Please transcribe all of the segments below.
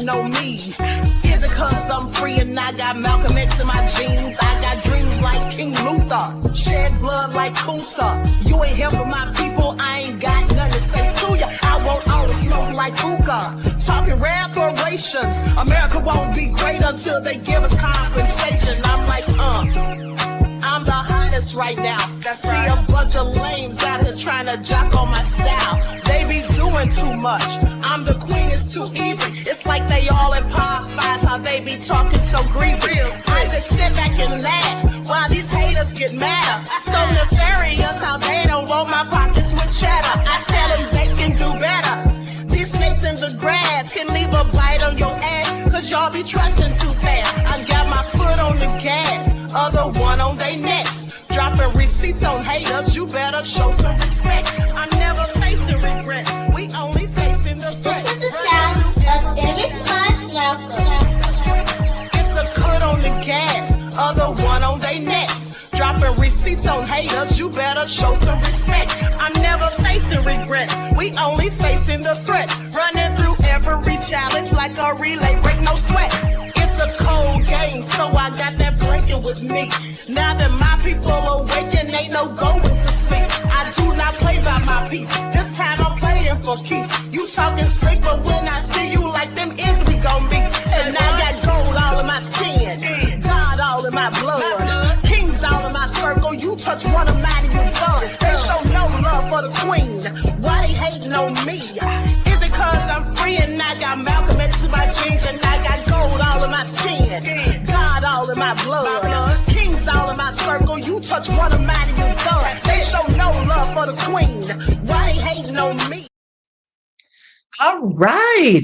on me? Is it cause I'm free and I got Malcolm X in my jeans? I got dreams like King Luther, shed blood like Kunsa. You ain't helping my people, I ain't got nothing to say to ya. I want all the smoke like hookah. Talking reparations, America won't be great until they give us compensation. I'm like, I'm the hottest right now. See a bunch of lames out here trying to jock on my style. They be doing too much. I'm the queen, it's too easy. It's like they all in Popeyes, how they be talking so greasy. I just sit back and laugh while these haters get mad. So nefarious how they don't want my pockets with cheddar. I tell them they can do better. These snakes in the grass can leave a bite on your ass, cause y'all be trusting too fast. I got my foot on the gas, other one on they necks. Dropping receipts on haters, you better show some respect. I'm never facing regrets, we only facing the threat. This is the sound of Eric Malcolm. It's a cut on the gas, other one on they necks. Dropping receipts on haters, you better show some respect. I'm never facing regrets, we only facing the threat. Running through every challenge like a relay, break no sweat. It's a cold game, so I got that blanket with me. Now that my people awaken, ain't no going to sleep. I do not play by my piece, this time I'm playing for keeps. You talking slick, but when I see you like them ends, we gon' meet. And I got gold all in my skin, God all in my blood, kings all in my circle. You touch one of mine, you son. They show no love for the queen, why they hating on me? Is it cause I'm free and I got Malcolm X in my jeans, and I got gold all in my skin, God all in my blood, kings all in my circle. You touch one of mine, you son. They show no love for the queen, why they hating on me? All right.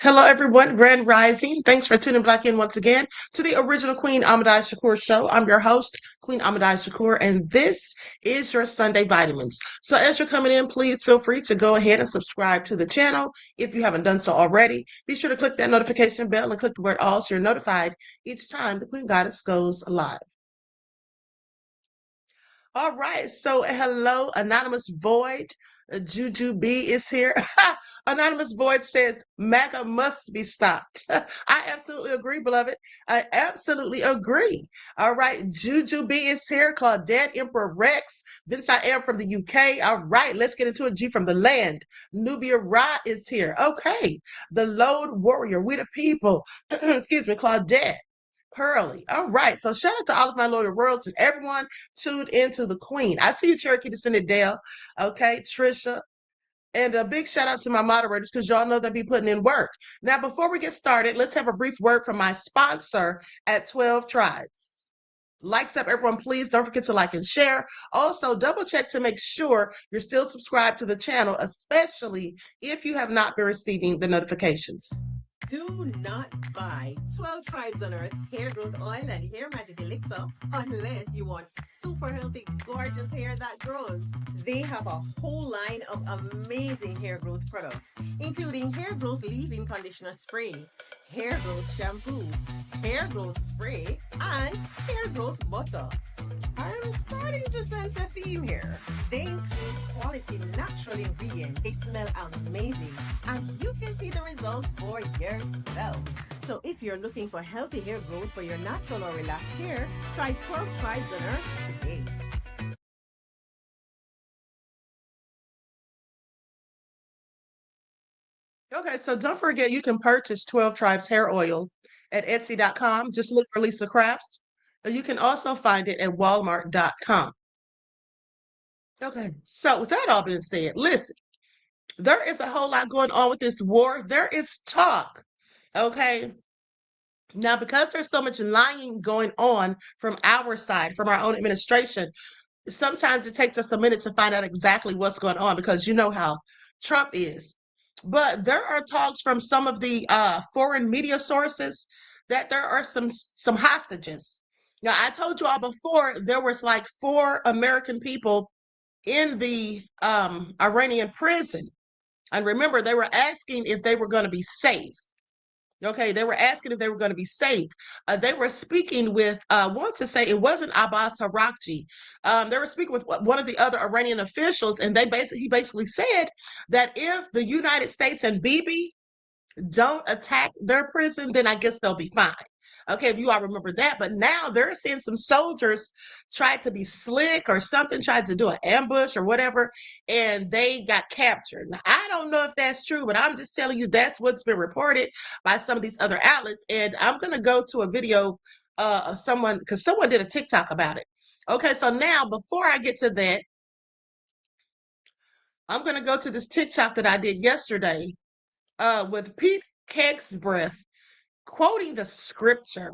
Hello, everyone. Grand Rising. Thanks for tuning back in once again to the original Queen Ahmadiyyah Shakur show. I'm your host, Queen Ahmadiyyah Shakur, and this is your Sunday Vitamins. So as you're coming in, please feel free to go ahead and subscribe to the channel if you haven't done so already. Be sure to click that notification bell and click the word all so you're notified each time the Queen Goddess goes live. All right. So hello, Anonymous Void. Juju B is here. Anonymous Void says, MAGA must be stopped. I absolutely agree, beloved. I absolutely agree. All right. Juju B is here. Claudette, Emperor Rex. Vince, I am from the UK. All right. Let's get into it. G from the land. Nubia Ra is here. Okay. The Lone Warrior. We the people. Excuse me, Claudette. Pearly. All right. So shout out to all of my loyal worlds and everyone tuned into the Queen. I see you, Cherokee Descended Dale. Okay. Trisha. And a big shout out to my moderators because y'all know they be putting in work. Now, before we get started, let's have a brief word from my sponsor at 12 Tribes. Likes up, everyone. Please don't forget to like and share. Also, double check to make sure you're still subscribed to the channel, especially if you have not been receiving the notifications. Do not buy 12 Tribes on Earth hair growth oil and hair magic elixir unless you want super healthy, gorgeous hair that grows. They have a whole line of amazing hair growth products, including hair growth leave-in conditioner spray, hair growth shampoo, hair growth spray, and hair growth butter. I'm starting to sense a theme here. They include quality natural ingredients. They smell amazing, and you can see the results for yourself. So if you're looking for healthy hair growth for your natural or relaxed hair, try 12 Tribes on Earth today. Okay, so don't forget you can purchase 12 Tribes hair oil at Etsy.com. Just look for Lisa Crafts. You can also find it at Walmart.com. Okay, so with that all being said, listen, there is a whole lot going on with this war. There is talk, okay? Now, because there's so much lying going on from our side, from our own administration, sometimes it takes us a minute to find out exactly what's going on because you know how Trump is. But there are talks from some of the foreign media sources that there are some hostages. Now, I told you all before, there was like 4 American people in the Iranian prison. And remember, they were asking if they were going to be safe. Okay, they were asking if they were going to be safe. They were speaking with, I want to say it wasn't Abbas Harakji. They were speaking with one of the other Iranian officials, and he basically said that if the United States and Bibi don't attack their prison, then I guess they'll be fine. Okay, if you all remember that. But now they're seeing some soldiers tried to be slick or something, tried to do an ambush or whatever, and they got captured. Now, I don't know if that's true, but I'm just telling you that's what's been reported by some of these other outlets. And I'm going to go to a video of someone, because someone did a TikTok about it. Okay, so now before I get to that, I'm going to go to this TikTok that I did yesterday with Pete Hegseth quoting the scripture.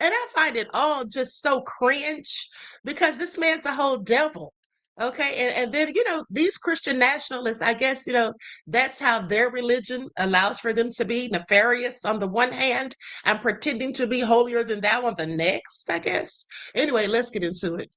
And I find it all just so cringe because this man's a whole devil. Okay. And then, these Christian nationalists, I guess, that's how their religion allows for them to be nefarious on the one hand and pretending to be holier than thou on the next, I guess. Anyway, let's get into it.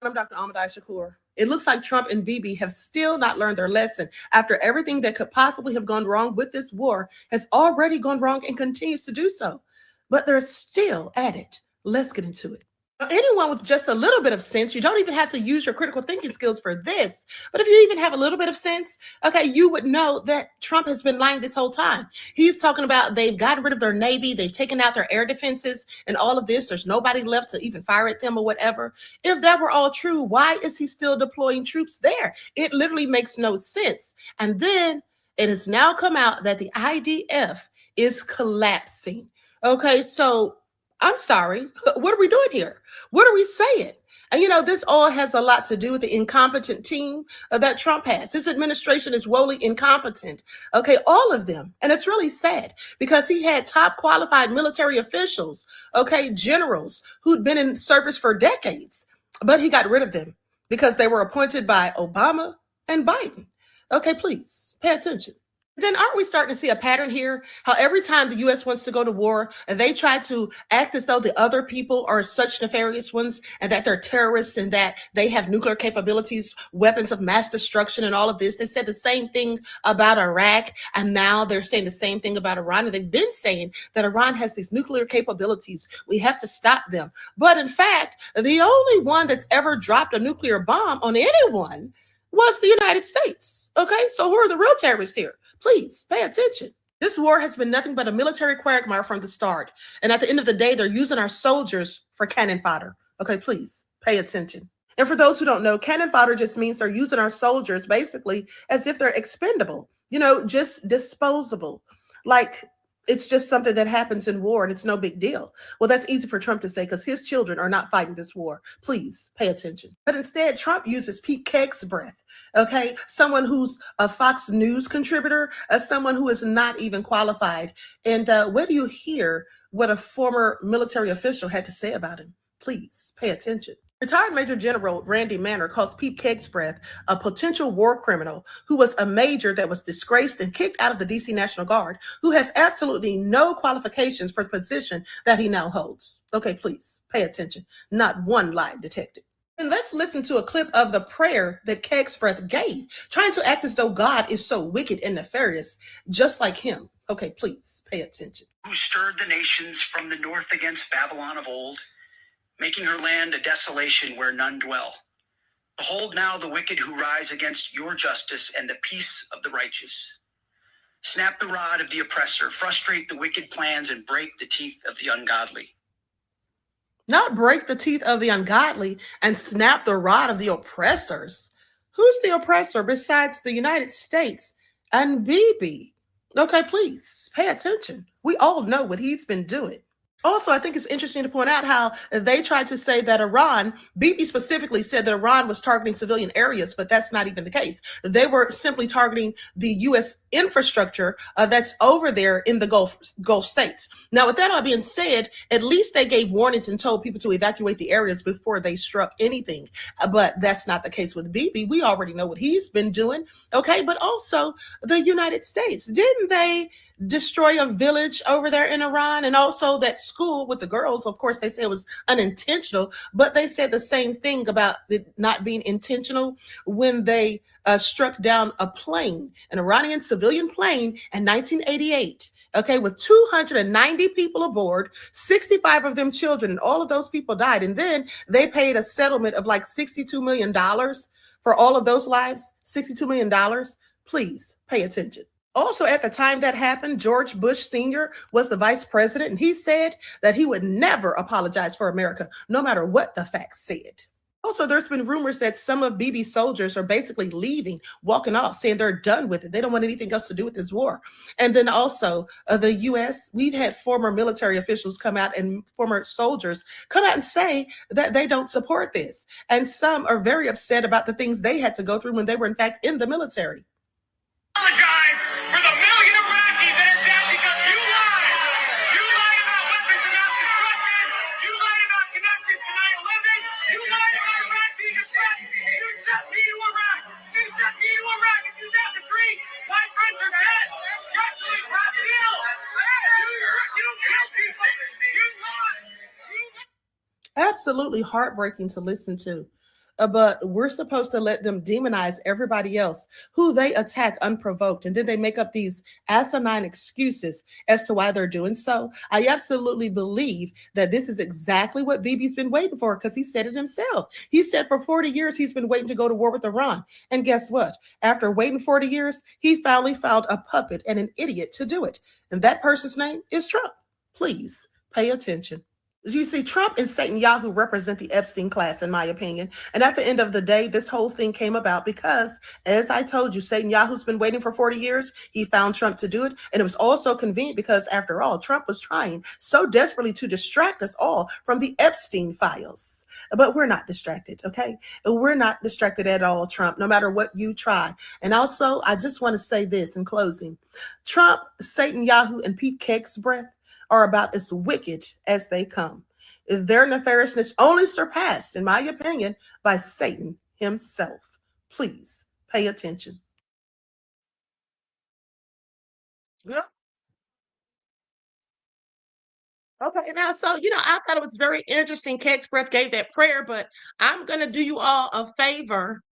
I'm Dr. Ahmadiyyah Shakur. It looks like Trump and Bibi have still not learned their lesson after everything that could possibly have gone wrong with this war has already gone wrong and continues to do so. But they're still at it. Let's get into it. Anyone with just a little bit of sense, you don't even have to use your critical thinking skills for this. But if you even have a little bit of sense, okay, you would know that Trump has been lying this whole time. He's talking about they've gotten rid of their Navy, they've taken out their air defenses and all of this. There's nobody left to even fire at them or whatever. If that were all true, why is he still deploying troops there? It literally makes no sense. And then it has now come out that the IDF is collapsing. Okay, so I'm sorry. What are we doing here? What are we saying? And this all has a lot to do with the incompetent team that Trump has. His administration is woefully incompetent. Okay, all of them. And it's really sad because he had top qualified military officials, okay, generals who'd been in service for decades, but he got rid of them because they were appointed by Obama and Biden. Okay, please pay attention. Then aren't we starting to see a pattern here? How every time the U.S. wants to go to war, and they try to act as though the other people are such nefarious ones and that they're terrorists and that they have nuclear capabilities, weapons of mass destruction and all of this. They said the same thing about Iraq, and now they're saying the same thing about Iran. And they've been saying that Iran has these nuclear capabilities. We have to stop them. But in fact, the only one that's ever dropped a nuclear bomb on anyone was the United States. Okay, so who are the real terrorists here? Please pay attention. This war has been nothing but a military quagmire from the start. And at the end of the day, they're using our soldiers for cannon fodder. Okay, please pay attention. And for those who don't know, cannon fodder just means they're using our soldiers basically as if they're expendable, just disposable. Like it's just something that happens in war and it's no big deal. Well, that's easy for Trump to say because his children are not fighting this war. Please pay attention. But instead, Trump uses Pete Hegseth, okay, someone who's a Fox News contributor, as someone who is not even qualified. And when do you hear what a former military official had to say about him? Please pay attention. Retired Major General Randy Manner calls Pete Hegseth a potential war criminal who was a major that was disgraced and kicked out of the D.C. National Guard, who has absolutely no qualifications for the position that he now holds. Okay, please pay attention. Not one lie detected. And let's listen to a clip of the prayer that Hegseth gave, trying to act as though God is so wicked and nefarious, just like him. Okay, please pay attention. Who stirred the nations from the north against Babylon of old, making her land a desolation where none dwell. Behold now the wicked who rise against your justice and the peace of the righteous. Snap the rod of the oppressor, frustrate the wicked plans, and break the teeth of the ungodly. Not break the teeth of the ungodly and snap the rod of the oppressors. Who's the oppressor besides the United States and Bibi? Okay, please pay attention. We all know what he's been doing. Also, I think it's interesting to point out how they tried to say that Iran, Bibi specifically said that Iran was targeting civilian areas, but that's not even the case. They were simply targeting the U.S. infrastructure that's over there in the Gulf states. Now, with that all being said, at least they gave warnings and told people to evacuate the areas before they struck anything. But that's not the case with Bibi. We already know what he's been doing. Okay, but also the United States. Didn't they destroy a village over there in Iran, and also that school with the girls? Of course, they say it was unintentional, but they said the same thing about it not being intentional when they struck down a plane, an Iranian civilian plane in 1988. Okay, with 290 people aboard, 65 of them children, and all of those people died. And then they paid a settlement of like $62 million for all of those lives. $62 million. Please pay attention. Also, at the time that happened, George Bush Sr. was the vice president, and he said that he would never apologize for America, no matter what the facts said. Also, there's been rumors that some of Bibi's soldiers are basically leaving, walking off, saying they're done with it. They don't want anything else to do with this war. And then also, the U.S., we've had former military officials come out and former soldiers come out and say that they don't support this. And some are very upset about the things they had to go through when they were, in fact, in the military. Apologize for the million Iraqis that are dead because you lied. You lied about weapons of mass destruction. You lied about connections to 9/11. You lied about Iraq being a threat. You sent me to Iraq. You sent me to Iraq in 2003. My friends are dead. Shut me, Brazil. You killed people. You lied. Absolutely heartbreaking to listen to. But we're supposed to let them demonize everybody else who they attack unprovoked. And then they make up these asinine excuses as to why they're doing so. I absolutely believe that this is exactly what Bibi's been waiting for, because he said it himself. He said for 40 years he's been waiting to go to war with Iran. And guess what? After waiting 40 years, he finally found a puppet and an idiot to do it. And that person's name is Trump. Please pay attention. You see, Trump and Satan Yahoo represent the Epstein class, in my opinion. And at the end of the day, this whole thing came about because, as I told you, Satan Yahoo's been waiting for 40 years. He found Trump to do it. And it was also convenient because, after all, Trump was trying so desperately to distract us all from the Epstein files. But we're not distracted, okay? We're not distracted at all, Trump, no matter what you try. And also, I just want to say this in closing. Trump, Satan Yahoo, and Pete Hegseth are about as wicked as they come. Their nefariousness only surpassed, in my opinion, by Satan himself. Please pay attention. Yeah. Okay, now, so, I thought it was very interesting. Hegseth gave that prayer, but I'm going to do you all a favor.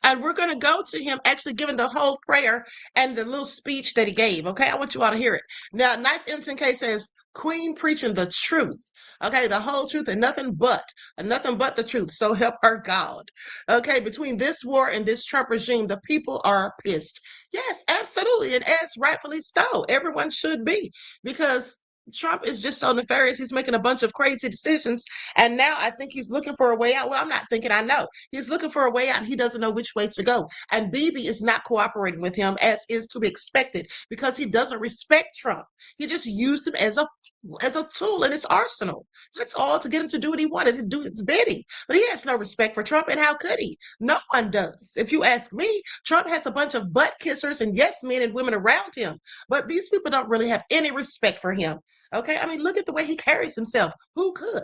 And we're going to go to him actually giving the whole prayer and the little speech that he gave. Okay, I want you all to hear it. Now, Nice M10K says, Queen preaching the truth. Okay, the whole truth and nothing but the truth. So help her God. Okay, between this war and this Trump regime, the people are pissed. Yes, absolutely. And as rightfully so, everyone should be, because Trump is just so nefarious. He's making a bunch of crazy decisions. And now I think he's looking for a way out. Well, I'm not thinking, I know. He's looking for a way out. And he doesn't know which way to go. And Bibi is not cooperating with him, as is to be expected, because he doesn't respect Trump. He just used him as a tool in his arsenal. That's all, to get him to do what he wanted, to do his bidding. But he has no respect for Trump, and how could he? No one does. If you ask me, Trump has a bunch of butt kissers and yes men and women around him. But these people don't really have any respect for him. Okay, I mean, look at the way he carries himself. Who could?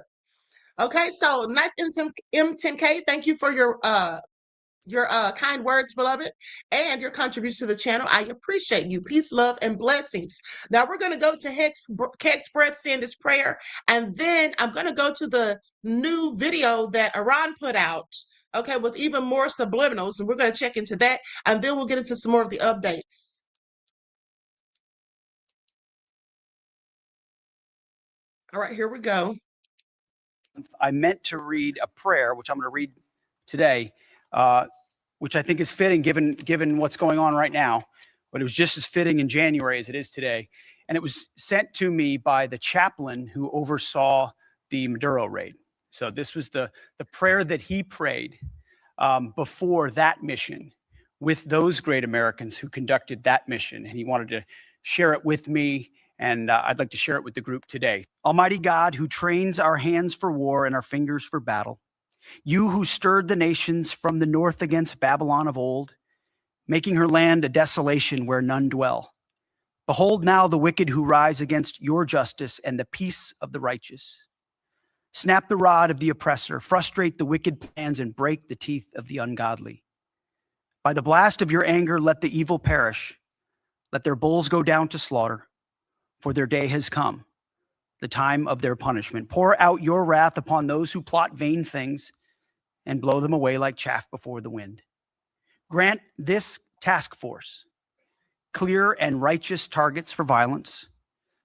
Okay, so Nice M10K, thank you for your kind words, beloved, and your contribution to the channel. I appreciate you. Peace, love, and blessings. Now we're going to go to Hegseth saying this prayer, and then I'm going to go to the new video that Iran put out, okay, with even more subliminals, and we're going to check into that, and then we'll get into some more of the updates. All right, here we go. I meant to read a prayer, which I'm going to read today, which I think is fitting given what's going on right now. But it was just as fitting in January as it is today. And it was sent to me by the chaplain who oversaw the Maduro raid. So this was the prayer that he prayed before that mission with those great Americans who conducted that mission. And he wanted to share it with me. And I'd like to share it with the group today. Almighty God, who trains our hands for war and our fingers for battle, you who stirred the nations from the north against Babylon of old, making her land a desolation where none dwell. Behold now the wicked who rise against your justice and the peace of the righteous. Snap the rod of the oppressor, frustrate the wicked plans, and break the teeth of the ungodly. By the blast of your anger, let the evil perish. Let their bulls go down to slaughter. For their day has come, the time of their punishment. Pour out your wrath upon those who plot vain things and blow them away like chaff before the wind. Grant this task force clear and righteous targets for violence.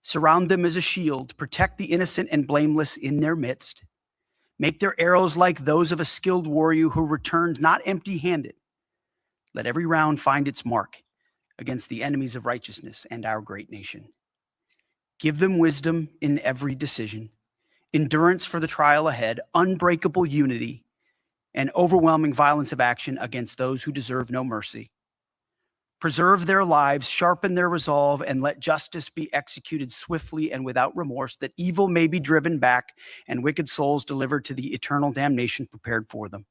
Surround them as a shield. Protect the innocent and blameless in their midst. Make their arrows like those of a skilled warrior who returned not empty-handed. Let every round find its mark, against the enemies of righteousness and our great nation. Give them wisdom in every decision, endurance for the trial ahead, unbreakable unity, and overwhelming violence of action against those who deserve no mercy. Preserve their lives, sharpen their resolve, and let justice be executed swiftly and without remorse, that evil may be driven back and wicked souls delivered to the eternal damnation prepared for them.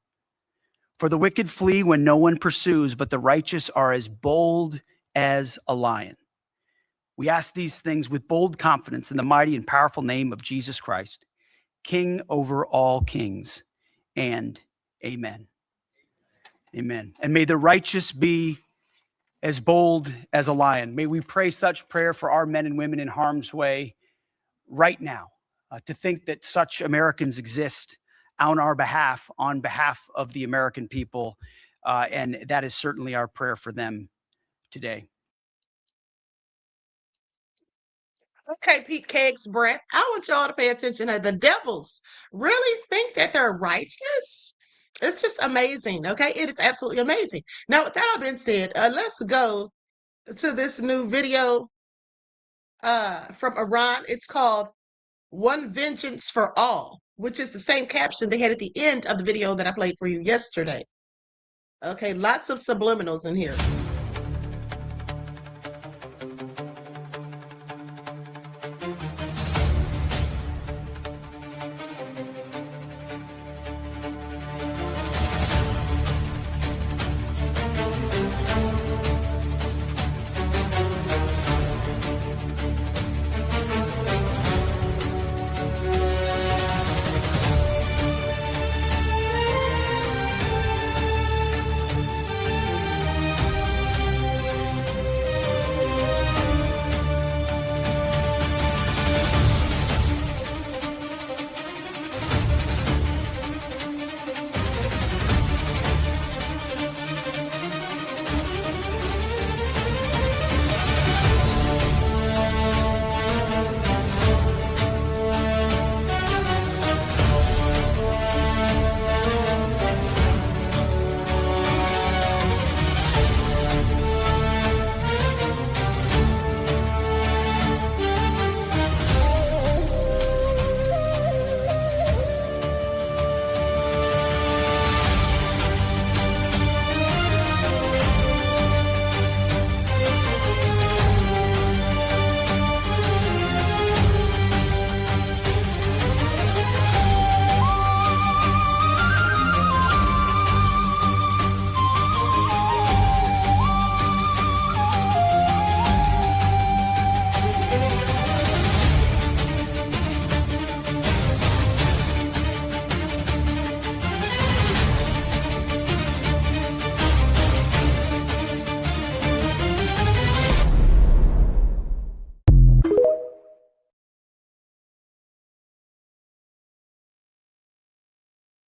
For the wicked flee when no one pursues, but the righteous are as bold as a lion. We ask these things with bold confidence in the mighty and powerful name of Jesus Christ, King over all kings, and amen. Amen. And may the righteous be as bold as a lion. May we pray such prayer for our men and women in harm's way right now, to think that such Americans exist on our behalf, on behalf of the American people. And that is certainly our prayer for them today. Okay, Pete Kegs, Brett, I want y'all to pay attention. The devils really think that they're righteous. It's just amazing. Okay, it is absolutely amazing. Now, with that all being said, let's go to this new video from Iran. It's called "One Vengeance for All," which is the same caption they had at the end of the video that I played for you yesterday. Okay, lots of subliminals in here.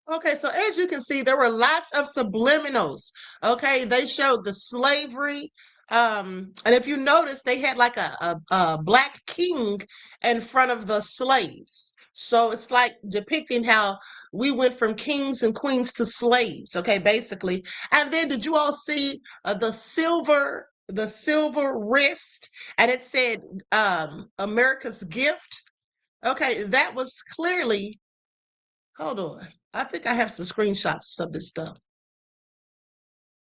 Okay, so as you can see, there were lots of subliminals. Okay, they showed the slavery. And if you notice, they had like a black king in front of the slaves. So it's like depicting how we went from kings and queens to slaves, okay, basically. And then did you all see the silver wrist? And it said America's gift. Okay, that was clearly, hold on. I think I have some screenshots of this stuff.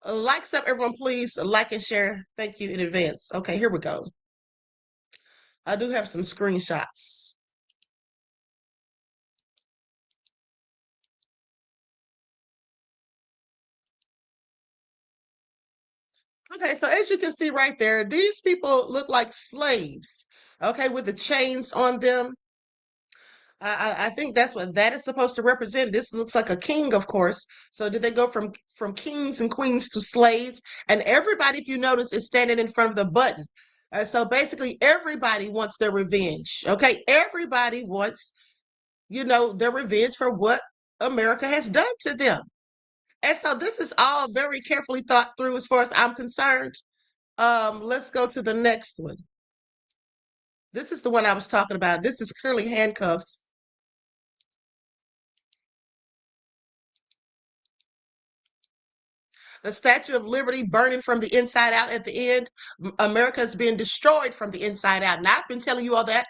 Likes up, everyone, please like and share. Thank you in advance. Okay, here we go. I do have some screenshots. Okay, so as you can see right there, these people look like slaves, okay, with the chains on them. I think that's what that is supposed to represent. This looks like a king, of course. So did they go from kings and queens to slaves? And everybody, if you notice, is standing in front of the button. So basically, everybody wants their revenge. Okay, everybody wants, their revenge for what America has done to them. And so this is all very carefully thought through as far as I'm concerned. Let's go to the next one. This is the one I was talking about. This is clearly handcuffs. The Statue of Liberty burning from the inside out at the end. America's been destroyed from the inside out. And I've been telling you all that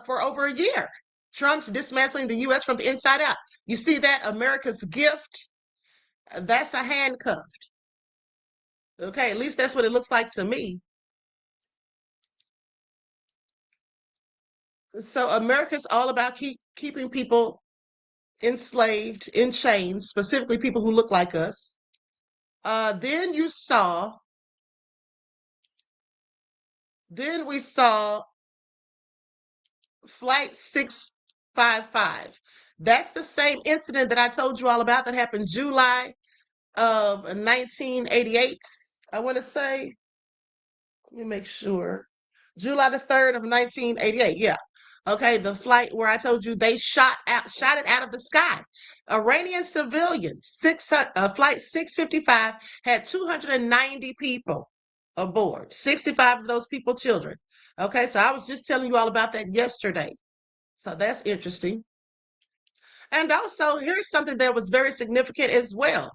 for over a year. Trump's dismantling the U.S. from the inside out. You see that? America's gift. That's a handcuffed. Okay, at least that's what it looks like to me. So America's all about keeping people enslaved, in chains, specifically people who look like us. Then we saw Flight 655. That's the same incident that I told you all about that happened July of 1988. I want to say, let me make sure. July the 3rd of 1988. Yeah. Okay, the flight where I told you they shot it out of the sky. Iranian civilians, flight 655 had 290 people aboard. 65 of those people children. Okay, so I was just telling you all about that yesterday. So that's interesting. And also, here's something that was very significant as well.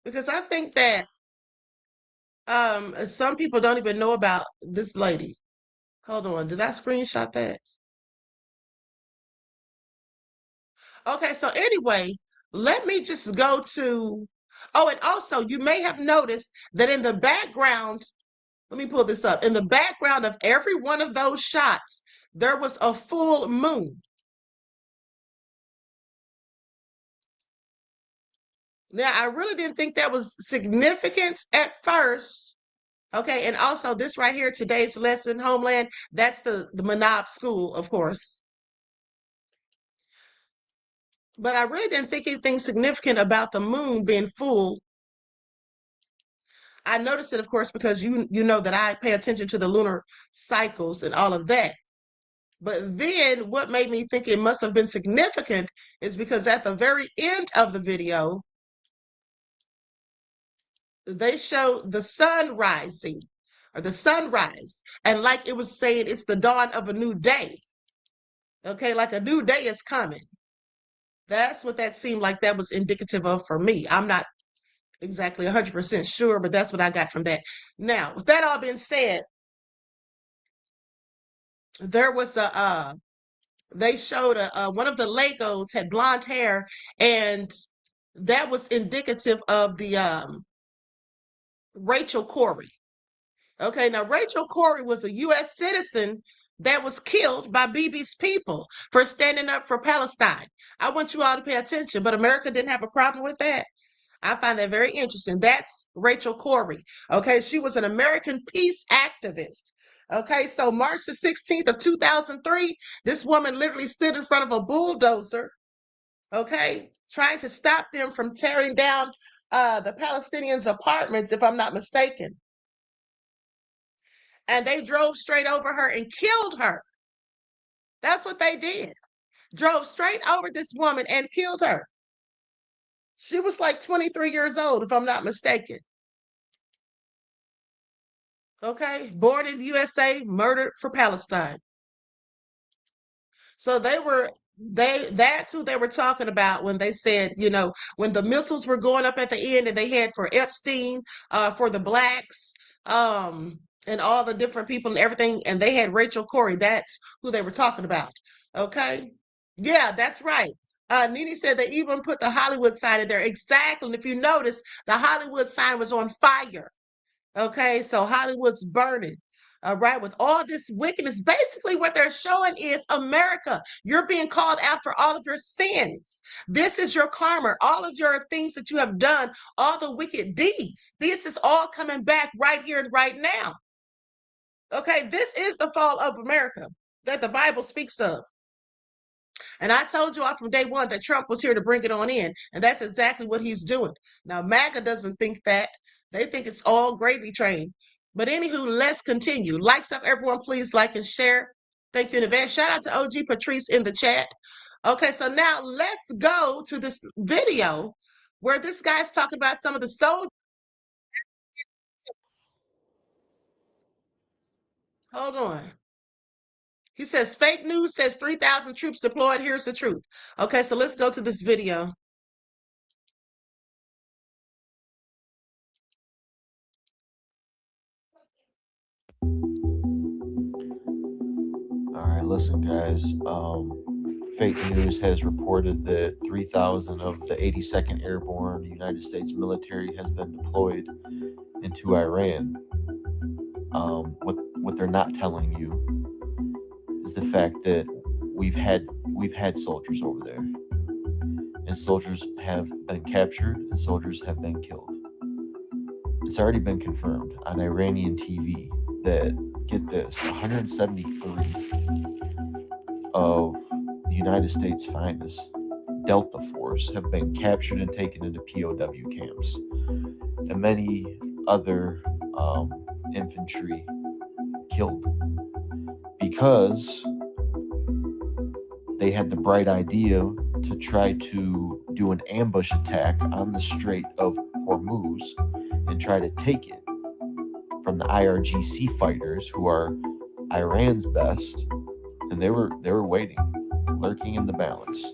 Because I think that some people don't even know about this lady. Hold on, did I screenshot that? Okay, so anyway, let me just go to, oh, and also you may have noticed that in the background, let me pull this up. In the background of every one of those shots, there was a full moon. Now, I really didn't think that was significant at first. Okay, and also this right here, today's lesson, Homeland, that's the Manab school, of course. But I really didn't think anything significant about the moon being full. I noticed it, of course, because you know that I pay attention to the lunar cycles and all of that. But then what made me think it must have been significant is because at the very end of the video, they showed the sun rising or the sunrise. And like it was saying, it's the dawn of a new day. Okay, like a new day is coming. That's what that seemed like that was indicative of for me. I'm not exactly 100% sure, but that's what I got from that. Now, with that all being said, there was they showed one of the Legos had blonde hair, and that was indicative of the Rachel Corrie. Okay, now Rachel Corrie was a U.S. citizen that was killed by Bibi's people for standing up for Palestine. I want you all to pay attention, but America didn't have a problem with that. I find that very interesting. That's Rachel Corrie. Okay, she was an American peace activist. Okay, so March the 16th of 2003, this woman literally stood in front of a bulldozer, okay, trying to stop them from tearing down the Palestinians' apartments, if I'm not mistaken. And they drove straight over her and killed her. That's what they did. Drove straight over this woman and killed her. She was like 23 years old, if I'm not mistaken. Okay, born in the USA, murdered for Palestine. So that's who they were talking about when they said, you know, when the missiles were going up at the end and they had for Epstein, for the blacks, and all the different people and everything, and they had Rachel Corrie. That's who they were talking about. Okay. Yeah, that's right. Nene said they even put the Hollywood sign in there. Exactly. And if you notice, the Hollywood sign was on fire. Okay, so Hollywood's burning. All right, with all this wickedness, basically what they're showing is America, you're being called out for all of your sins. This is your karma, all of your things that you have done, all the wicked deeds. This is all coming back right here and right now. Okay, this is the fall of America that the Bible speaks of. And I told you all from day one that Trump was here to bring it on in. And that's exactly what he's doing. Now, MAGA doesn't think that. They think it's all gravy train. But anywho, let's continue. Likes up, everyone. Please like and share. Thank you in advance. Shout out to OG Patrice in the chat. Okay, so now let's go to this video where this guy's talking about some of the soldiers. Hold on. He says, fake news says 3,000 troops deployed. Here's the truth. Okay, so let's go to this video. right, listen, guys. Fake news has reported that 3,000 of the 82nd Airborne United States military has been deployed into Iran. What they're not telling you is the fact that we've had soldiers over there, and soldiers have been captured, and soldiers have been killed. It's already been confirmed on Iranian TV that, get this, 173 of the United States' finest Delta Force have been captured and taken into POW camps, and many other infantry killed because they had the bright idea to try to do an ambush attack on the Strait of Hormuz and try to take it from the IRGC fighters, who are Iran's best, and they were waiting, lurking in the balance,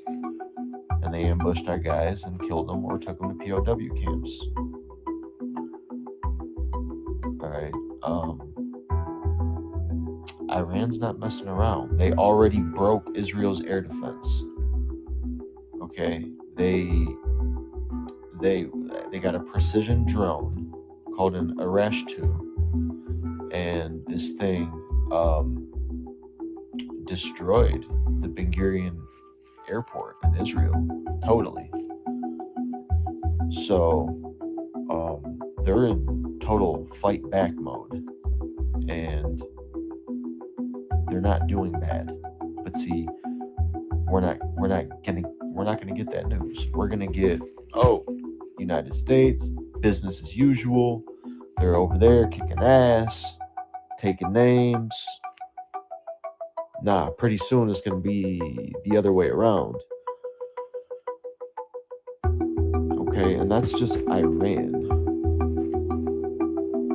and they ambushed our guys and killed them or took them to POW camps. All right, Iran's not messing around. They already broke Israel's air defense. Okay, they got a precision drone called an Arash 2, and this thing destroyed the Ben Gurion airport in Israel totally. So they're in total fight back mode, and they're not doing bad. But see, we're not gonna get that news. We're gonna get, oh, United States, business as usual. They're over there kicking ass, taking names. Nah, pretty soon it's gonna be the other way around. Okay, and that's just Iran.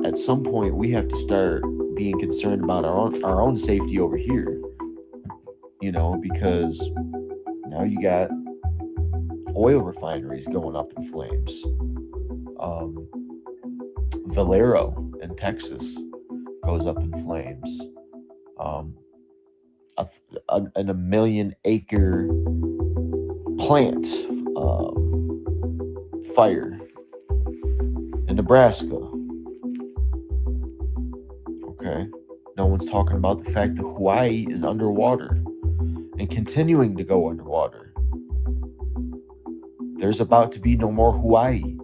At some point, we have to start being concerned about our own safety over here. You know, because now you got oil refineries going up in flames. Valero in Texas goes up in flames. A million-acre plant fire in Nebraska. Okay, no one's talking about the fact that Hawaii is underwater and continuing to go underwater. There's about to be no more Hawaii.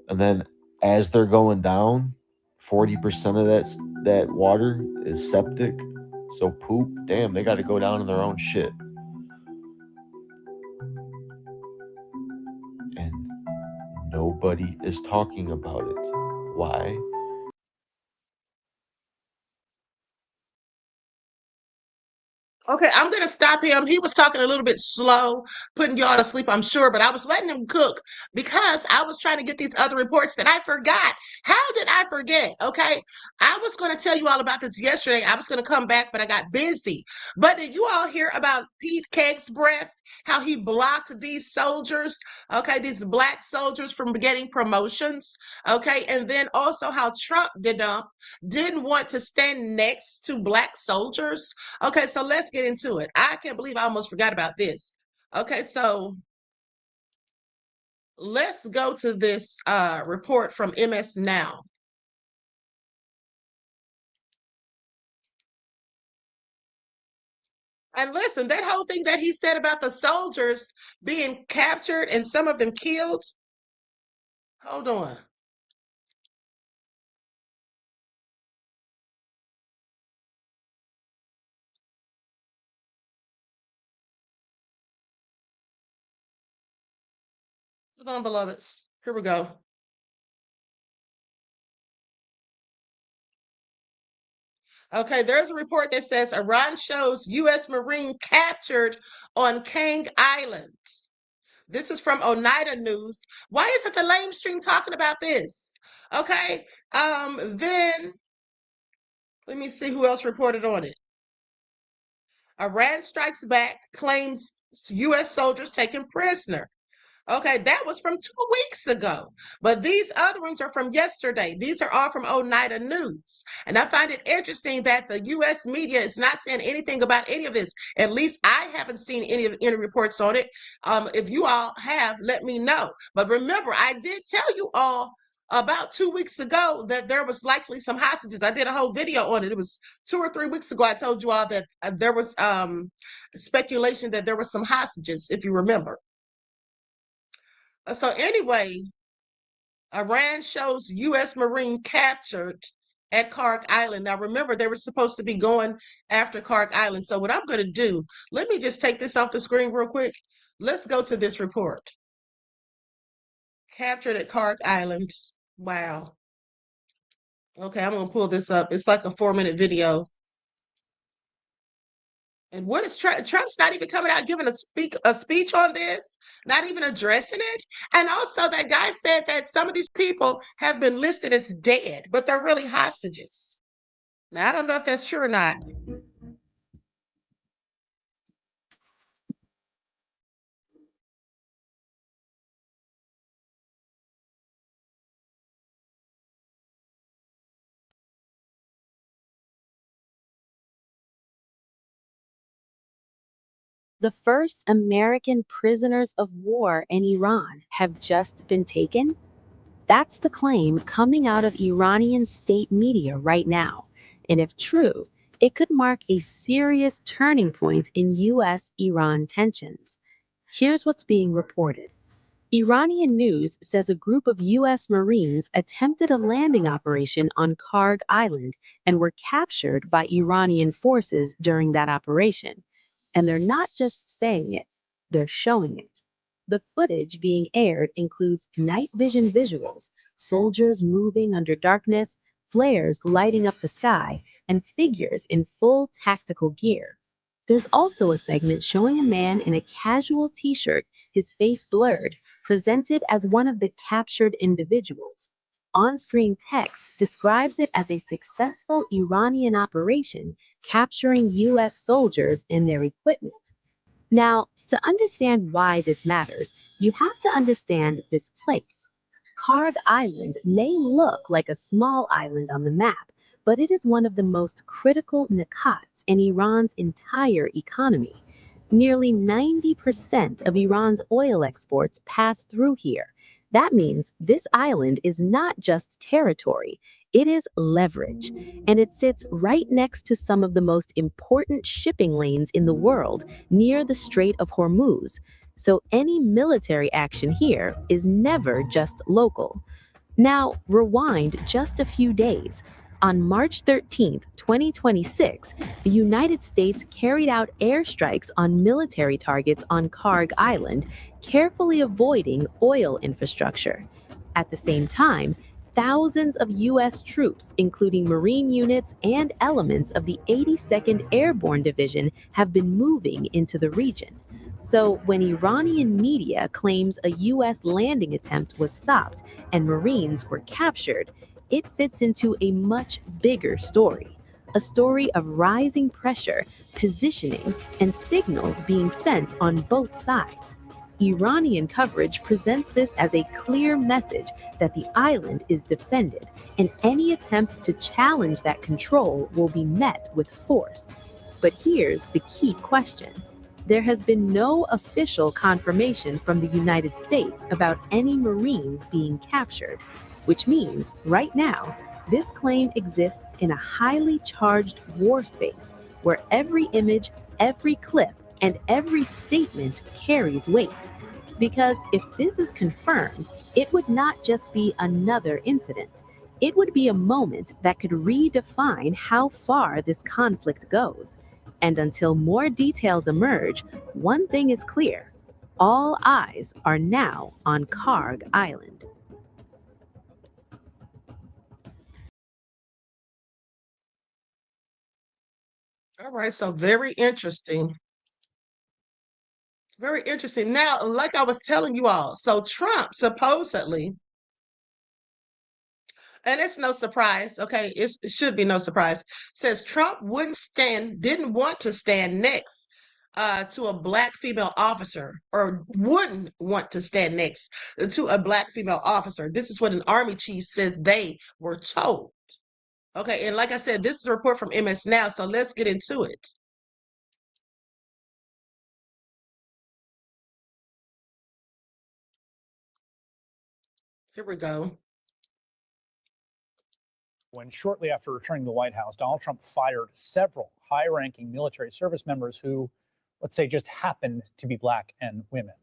And then as they're going down, 40% of that water is septic. So poop, damn, they got to go down in their own shit. And nobody is talking about it. Why? Okay, I'm going to stop him. He was talking a little bit slow, putting y'all to sleep, I'm sure, but I was letting him cook because I was trying to get these other reports that I forgot. How did I forget? Okay, I was going to tell you all about this yesterday. I was going to come back, but I got busy. But did you all hear about Pete Kegsbreath? How he blocked these soldiers, okay, these black soldiers from getting promotions, okay, and then also how Trump didn't want to stand next to black soldiers. Okay, so let's get into it. I can't believe I almost forgot about this. Okay, so let's go to this report from MS Now. And listen, that whole thing that he said about the soldiers being captured and some of them killed. Hold on. Hold on, beloveds. Here we go. Okay, there's a report that says Iran shows U.S. Marine captured on Kang Island. This is from Oneida News. Why isn't the lamestream talking about this? Okay, then let me see who else reported on it. Iran strikes back, claims U.S. soldiers taken prisoner. Okay, that was from 2 weeks ago. But these other ones are from yesterday. These are all from Oneida News. And I find it interesting that the U.S. media is not saying anything about any of this. At least I haven't seen any reports on it. If you all have, let me know. But remember, I did tell you all about 2 weeks ago that there was likely some hostages. I did a whole video on it. It was 2 or 3 weeks ago. I told you all that there was speculation that there were some hostages, if you remember. So anyway, Iran shows U.S. Marine captured at Kark Island. Now remember, they were supposed to be going after Kark Island. So what I'm going to do, let me just take this off the screen real quick. Let's go to this report. Captured at Kark Island. Wow. Okay, I'm going to pull this up. It's like a 4-minute video. And what is Trump's not even coming out giving a speech on this, not even addressing it. And also that guy said that some of these people have been listed as dead, but they're really hostages. Now I don't know if that's true or not. The first American prisoners of war in Iran have just been taken? That's the claim coming out of Iranian state media right now. And if true, it could mark a serious turning point in US-Iran tensions. Here's what's being reported. Iranian news says a group of U.S. Marines attempted a landing operation on Karg Island and were captured by Iranian forces during that operation. And they're not just saying it, they're showing it. The footage being aired includes night vision visuals, soldiers moving under darkness, flares lighting up the sky, and figures in full tactical gear. There's also a segment showing a man in a casual t-shirt, his face blurred, presented as one of the captured individuals. On-screen text describes it as a successful Iranian operation capturing U.S. soldiers and their equipment. Now, to understand why this matters, you have to understand this place. Karg Island may look like a small island on the map, but it is one of the most critical nakats in Iran's entire economy. Nearly 90% of Iran's oil exports pass through here. That means this island is not just territory, it is leverage. And it sits right next to some of the most important shipping lanes in the world, near the Strait of Hormuz. So any military action here is never just local. Now, rewind just a few days. On March 13, 2026, the United States carried out airstrikes on military targets on Karg Island, carefully avoiding oil infrastructure. At the same time, thousands of U.S. troops, including Marine units and elements of the 82nd Airborne Division, have been moving into the region. So when Iranian media claims a U.S. landing attempt was stopped and Marines were captured, it fits into a much bigger story. A story of rising pressure, positioning, and signals being sent on both sides. Iranian coverage presents this as a clear message that the island is defended, and any attempt to challenge that control will be met with force. But here's the key question. There has been no official confirmation from the United States about any Marines being captured, which means, right now, this claim exists in a highly charged war space where every image, every clip, and every statement carries weight. Because if this is confirmed, it would not just be another incident. It would be a moment that could redefine how far this conflict goes. And until more details emerge, one thing is clear. All eyes are now on Karg Island. All right, so very interesting. Very interesting. Now, like I was telling you all, so Trump supposedly, and it's no surprise, okay, it should be no surprise, says Trump didn't want to stand next to a black female officer, or wouldn't want to stand next to a black female officer. This is what an Army chief says they were told. Okay, and like I said, this is a report from MS Now, so let's get into it. Here we go. When shortly after returning to the White House, Donald Trump fired several high-ranking military service members who, let's say, just happened to be black and women.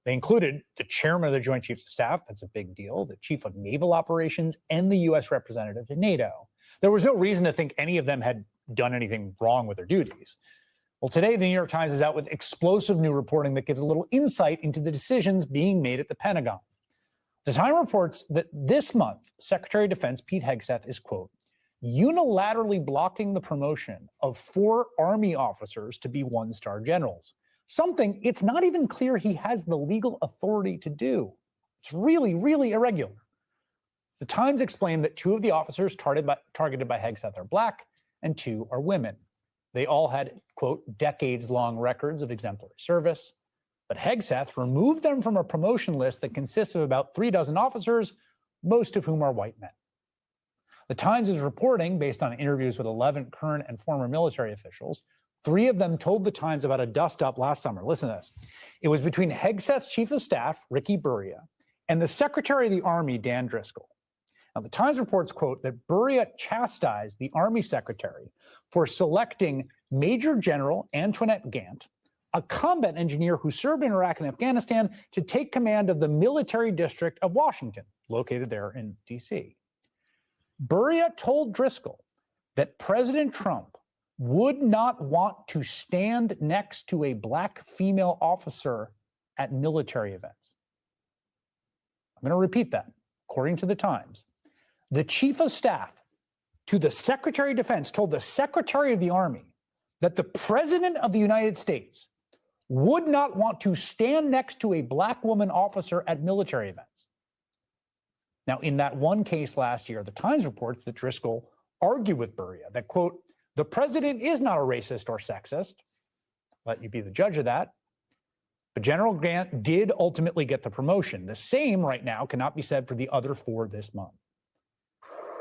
They included the chairman of the Joint Chiefs of Staff, that's a big deal, the chief of naval operations, and the U.S. representative to NATO. There was no reason to think any of them had done anything wrong with their duties. Well, today, the New York Times is out with explosive new reporting that gives a little insight into the decisions being made at the Pentagon. The Times reports that this month, Secretary of Defense Pete Hegseth is, quote, unilaterally blocking the promotion of 4 Army officers to be one-star generals, something it's not even clear he has the legal authority to do. It's really, really irregular. The Times explained that 2 of the officers targeted by Hegseth are black and 2 are women. They all had, quote, decades-long records of exemplary service. But Hegseth removed them from a promotion list that consists of about 36 officers, most of whom are white men. The Times is reporting, based on interviews with 11 current and former military officials, 3 of them told the Times about a dust-up last summer. Listen to this. It was between Hegseth's chief of staff, Ricky Burria, and the Secretary of the Army, Dan Driscoll. Now, the Times reports, quote, that Burria chastised the Army Secretary for selecting Major General Antoinette Gant, a combat engineer who served in Iraq and Afghanistan, to take command of the military district of Washington, located there in D.C. Burria told Driscoll that President Trump would not want to stand next to a black female officer at military events. I'm going to repeat that. According to the Times, the chief of staff to the Secretary of Defense told the Secretary of the Army that the President of the United States would not want to stand next to a black woman officer at military events. Now, in that one case last year, the Times reports that Driscoll argued with Burria that, quote, the president is not a racist or sexist. Let you be the judge of that. But General Gant did ultimately get the promotion. The same right now cannot be said for the other 4 this month.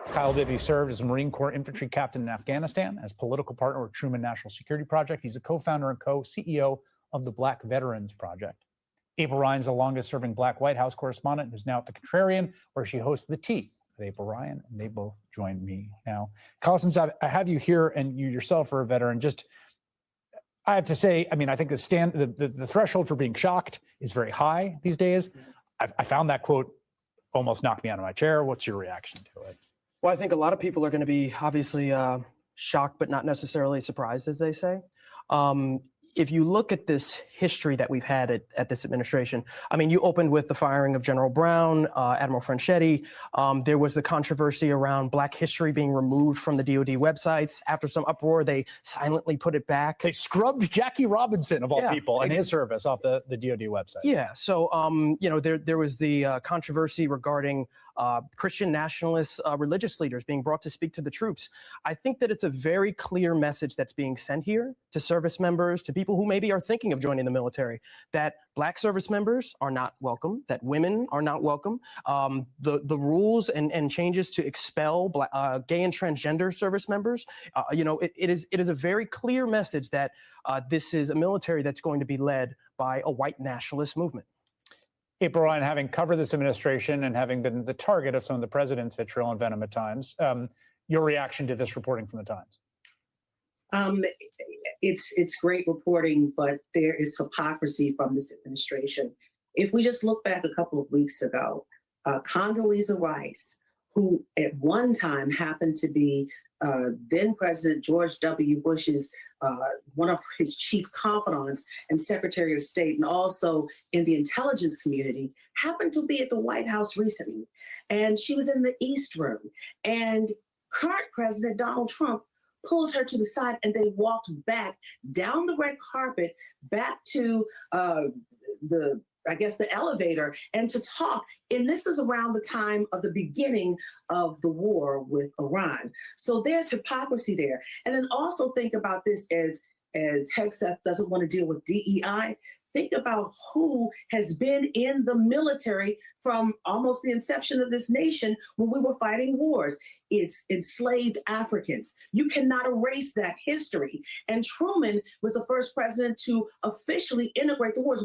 Kyle Bivey served as a Marine Corps infantry captain in Afghanistan, as political partner with Truman National Security Project. He's a co-founder and co-CEO of the Black Veterans Project. April Ryan's the longest-serving Black White House correspondent, who's now at the Contrarian, where she hosts The Tea with April Ryan, and they both join me now. Kyle, since I have you here, and you yourself are a veteran, just, I have to say, I mean, I think the threshold for being shocked is very high these days. I found that quote almost knocked me out of my chair. What's your reaction to it? Well, I think a lot of people are going to be obviously shocked, but not necessarily surprised, as they say. If you look at this history that we've had at this administration, I mean, you opened with the firing of General Brown, Admiral Franchetti. There was the controversy around Black history being removed from the DoD websites. After some uproar, they silently put it back. They scrubbed Jackie Robinson, of all people, and his service off the DoD website. Yeah. So, you know, there was the controversy regarding Christian nationalist religious leaders being brought to speak to the troops. I think that it's a very clear message that's being sent here to service members, to people who maybe are thinking of joining the military, that Black service members are not welcome, that women are not welcome. The rules and changes to expel gay and transgender service members, you know, it is a very clear message that this is a military that's going to be led by a white nationalist movement. April Ryan, having covered this administration and having been the target of some of the president's vitriol and venom at times, your reaction to this reporting from the Times? It's great reporting, but there is hypocrisy from this administration. If we just look back a couple of weeks ago, Condoleezza Rice, who at one time happened to be then President George W. Bush's one of his chief confidants and Secretary of State, and also in the intelligence community, happened to be at the White House recently. And she was in the East Room. And current President Donald Trump pulled her to the side, and they walked back down the red carpet back to the elevator, and to talk. And this is around the time of the beginning of the war with Iran. So there's hypocrisy there. And then also think about this as as Hegseth doesn't want to deal with DEI, think about who has been in the military from almost the inception of this nation when we were fighting wars. It's enslaved Africans. You cannot erase that history. And Truman was the first president to officially integrate the wars.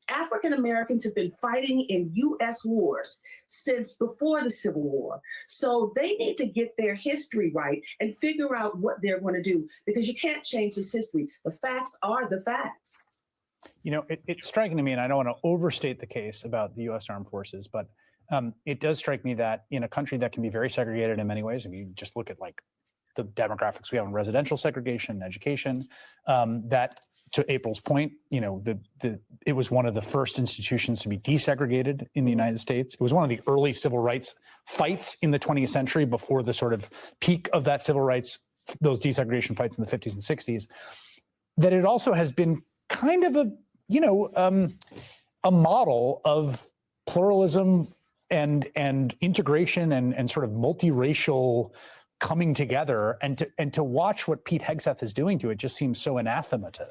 African Americans have been fighting in U.S. wars since before the Civil War. So they need to get their history right and figure out what they're going to do, because you can't change this history. The facts are the facts. You know, it's striking to me, and I don't want to overstate the case about the U.S. Armed Forces, but it does strike me that in a country that can be very segregated in many ways, if you just look at like the demographics we have in residential segregation, education, that to April's point, you know, it was one of the first institutions to be desegregated in the United States. It was one of the early civil rights fights in the 20th century before the sort of peak of that civil rights, those desegregation fights in the 50s and 60s. That it also has been kind of a, you know, a model of pluralism and integration and sort of multiracial coming together, and to watch what Pete Hegseth is doing to it just seems so anathema to them.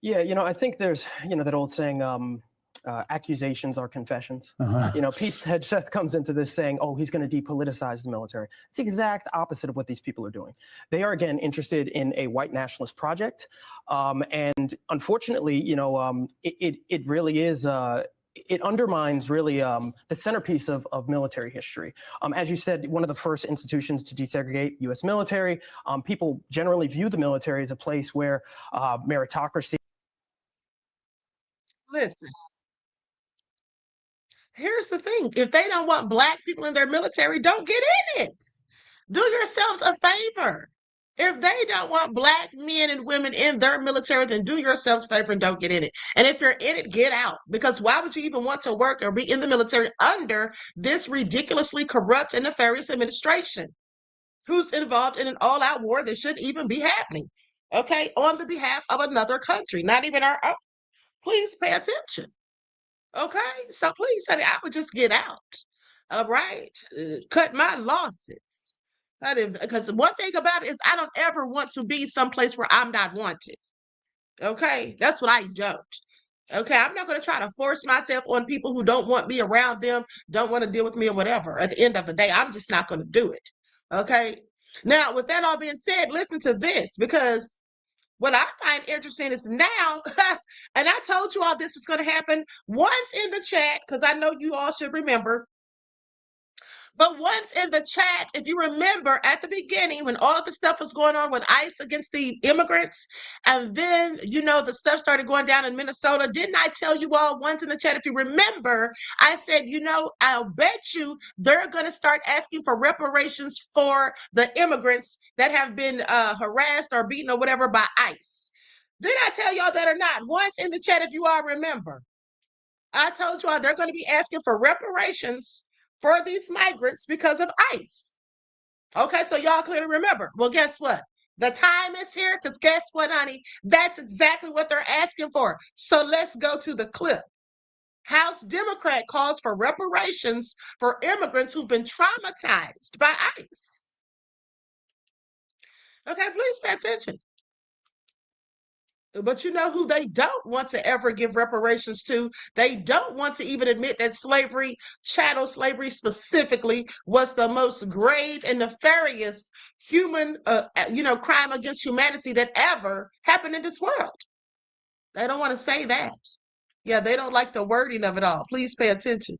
Yeah, you know, I think there's, you know, that old saying, accusations are confessions. You know, Pete Hegseth comes into this saying, oh, he's going to depoliticize the military. It's the exact opposite of what these people are doing. They are, again, interested in a white nationalist project. And unfortunately, you know, it really is, it undermines really the centerpiece of military history. As you said, one of the first institutions to desegregate, U.S. military. People generally view the military as a place where meritocracy. Listen, here's the thing. If they don't want Black people in their military, don't get in it. Do yourselves a favor. If they don't want Black men and women in their military, then do yourselves a favor and don't get in it. And if you're in it, get out. Because why would you even want to work or be in the military under this ridiculously corrupt and nefarious administration who's involved in an all-out war that shouldn't even be happening, okay, on the behalf of another country, not even our own? Please pay attention. Okay, so please, honey, I would just get out. All right, cut my losses. Because one thing about it is I don't ever want to be someplace where I'm not wanted. Okay, that's what I don't. Okay, I'm not going to try to force myself on people who don't want me around them, don't want to deal with me or whatever. At the end of the day, I'm just not going to do it. Okay, now with that all being said, listen to this, because what I find interesting is now, and I told you all this was going to happen once in the chat, because I know you all should remember. But once in the chat, if you remember at the beginning when all of the stuff was going on with ICE against the immigrants, and then, you know, the stuff started going down in Minnesota, didn't I tell you all once in the chat, if you remember, I said, you know, I'll bet you they're going to start asking for reparations for the immigrants that have been harassed or beaten or whatever by ICE. Did I tell y'all that or not? Once in the chat, if you all remember, I told y'all they're going to be asking for reparations for these migrants because of ICE. Okay, so y'all clearly remember. Well, guess what? The time is here, because guess what, honey? That's exactly what they're asking for. So let's go to the clip. House Democrat calls for reparations for immigrants who've been traumatized by ICE. Okay, please pay attention. But you know who they don't want to ever give reparations to? They don't want to even admit that slavery, chattel slavery specifically, was the most grave and nefarious human, crime against humanity that ever happened in this world. They don't want to say that. Yeah, they don't like the wording of it all. Please pay attention.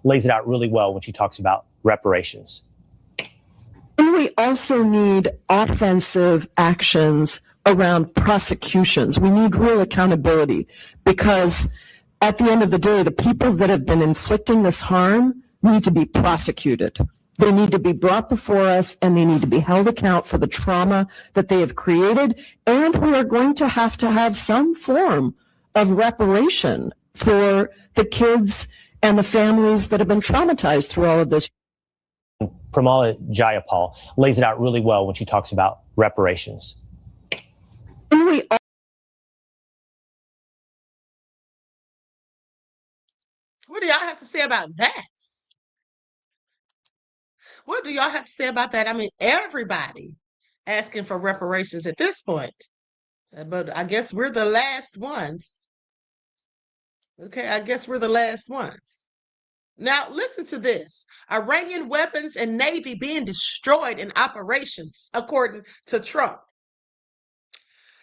Lays it out really well when she talks about reparations. And we also need offensive actions around prosecutions. We need real accountability, because at the end of the day, the people that have been inflicting this harm need to be prosecuted. They need to be brought before us, and they need to be held account for the trauma that they have created. And we are going to have some form of reparation for the kids and the families that have been traumatized through all of this. Pramila Jayapal lays it out really well when she talks about reparations. What do y'all have to say about that? What do y'all have to say about that? I mean, everybody asking for reparations at this point. But I guess we're the last ones. Okay, I guess we're the last ones. Now, listen to this. Iranian weapons and Navy being destroyed in operations, according to Trump.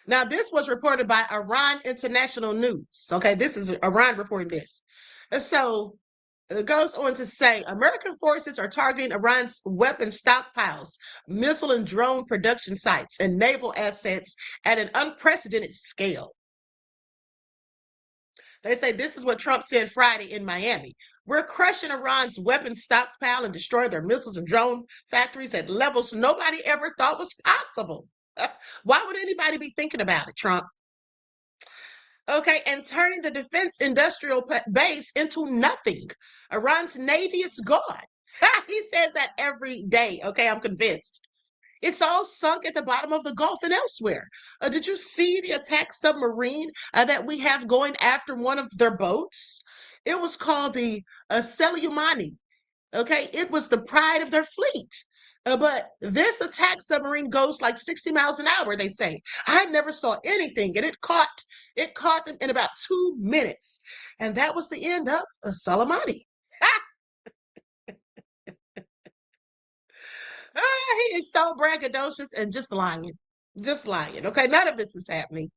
Now, this was reported by Iran International News. Okay, this is Iran reporting this. And so it goes on to say American forces are targeting Iran's weapon stockpiles, missile and drone production sites, and naval assets at an unprecedented scale. They say this is what Trump said Friday in Miami. We're crushing Iran's weapon stockpile and destroying their missiles and drone factories at levels nobody ever thought was possible. Why would anybody be thinking about it, Trump? Okay, and turning the defense industrial base into nothing. Iran's Navy is gone. He says that every day. Okay, I'm convinced. It's all sunk at the bottom of the Gulf and elsewhere. Did you see the attack submarine that we have going after one of their boats? It was called the Subliminal. Okay, it was the pride of their fleet. But this attack submarine goes like 60 miles an hour, they say. I never saw anything, and it caught them in about 2 minutes. And that was the end of Subliminal. He is so braggadocious and just lying. Just lying. Okay, none of this is happening.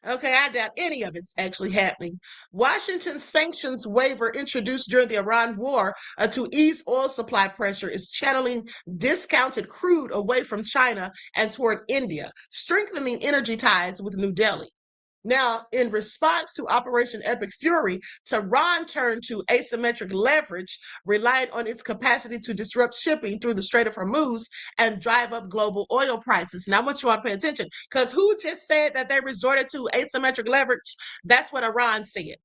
Okay, I doubt any of it's actually happening. Washington's sanctions waiver introduced during the Iran war to ease oil supply pressure is channeling discounted crude away from China and toward India, strengthening energy ties with New Delhi. Now, in response to Operation Epic Fury, Tehran turned to asymmetric leverage, relying on its capacity to disrupt shipping through the Strait of Hormuz and drive up global oil prices. Now, I want you all to pay attention, because who just said that they resorted to asymmetric leverage? That's what Iran said.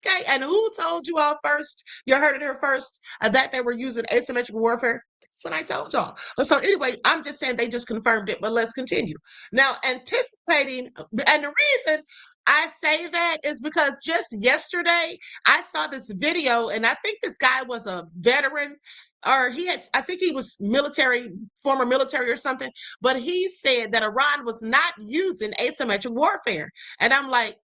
Okay, and who told you all first? You heard it here first, that they were using asymmetric warfare. That's what I told y'all. So anyway, I'm just saying they just confirmed it, but let's continue. Now, anticipating, and the reason I say that is because just yesterday I saw this video, and I think this guy was a veteran, or I think he was military, former military or something, but he said that Iran was not using asymmetric warfare. And I'm like,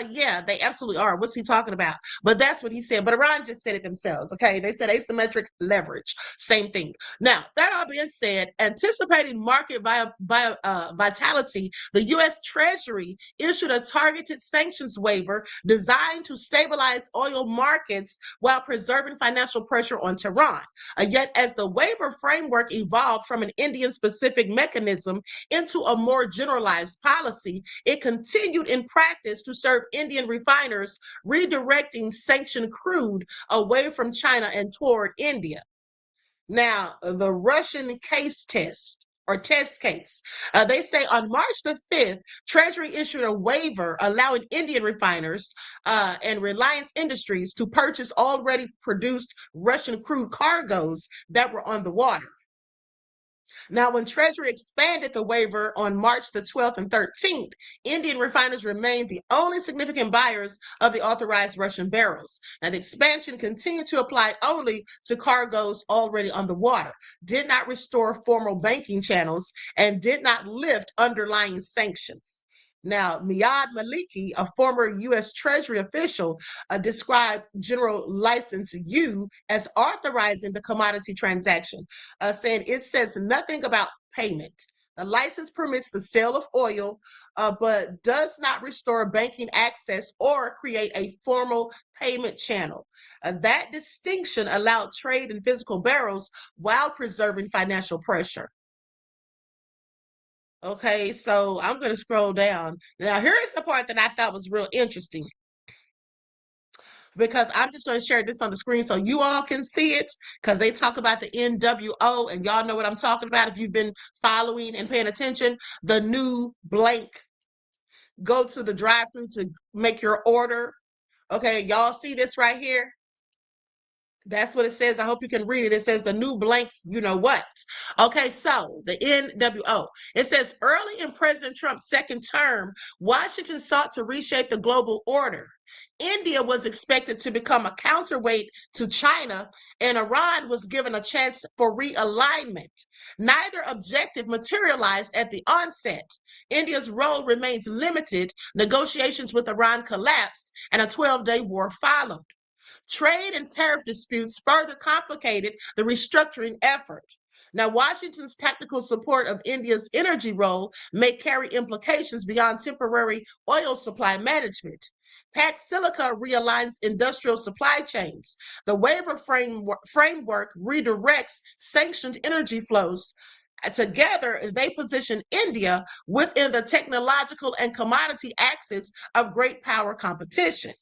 yeah, they absolutely are. What's he talking about? But that's what he said. But Iran just said it themselves. Okay, they said asymmetric leverage, same thing. Now, that all being said, anticipating market vitality, the U.S. Treasury issued a targeted sanctions waiver designed to stabilize oil markets while preserving financial pressure on Tehran. Yet, as the waiver framework evolved from an Indian-specific mechanism into a more generalized policy, it continued in practice to serve Indian refiners, redirecting sanctioned crude away from China and toward India. Now, the Russian test case. They say on March the 5th, Treasury issued a waiver allowing Indian refiners and Reliance Industries to purchase already produced Russian crude cargoes that were on the water. Now, when Treasury expanded the waiver on March the 12th and 13th, Indian refiners remained the only significant buyers of the authorized Russian barrels. Now, the expansion continued to apply only to cargoes already on the water, did not restore formal banking channels, and did not lift underlying sanctions. Now, Miyad Maliki, a former U.S. Treasury official, described General License U as authorizing the commodity transaction, saying it says nothing about payment. The license permits the sale of oil, but does not restore banking access or create a formal payment channel. That distinction allowed trade in physical barrels while preserving financial pressure. Okay, so I'm going to scroll down. Now, here's the part that I thought was real interesting, because I'm just going to share this on the screen so you all can see it, because they talk about the NWO, and y'all know what I'm talking about if you've been following and paying attention. The new blank, go to the drive-thru to make your order. Okay, y'all see this right here? That's what it says. I hope you can read it. It says the new blank, you know what? Okay, so the NWO. It says early in President Trump's second term, Washington sought to reshape the global order. India was expected to become a counterweight to China, and Iran was given a chance for realignment. Neither objective materialized at the onset. India's role remains limited. Negotiations with Iran collapsed, and a 12-day war followed. Trade and tariff disputes further complicated the restructuring effort. Now, Washington's technical support of India's energy role may carry implications beyond temporary oil supply management. Pact Silica realigns industrial supply chains. The waiver framework redirects sanctioned energy flows. Together, they position India within the technological and commodity axis of great power competition.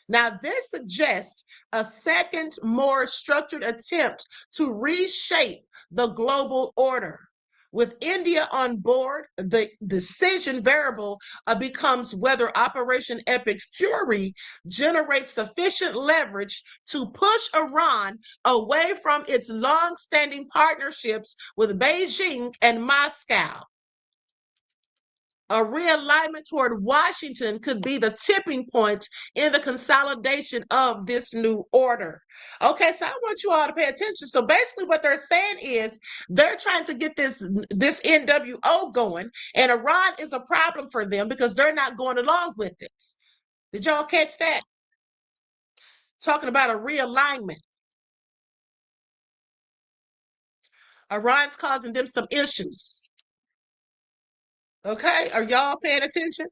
Now, this suggests a second, more structured attempt to reshape the global order. With India on board, the decision variable becomes whether Operation Epic Fury generates sufficient leverage to push Iran away from its long-standing partnerships with Beijing and Moscow. A realignment toward Washington could be the tipping point in the consolidation of this new order. Okay, so I want you all to pay attention. So basically what they're saying is they're trying to get this NWO going, and Iran is a problem for them because they're not going along with it. Did y'all catch that? Talking about a realignment. Iran's causing them some issues. Okay, are y'all paying attention?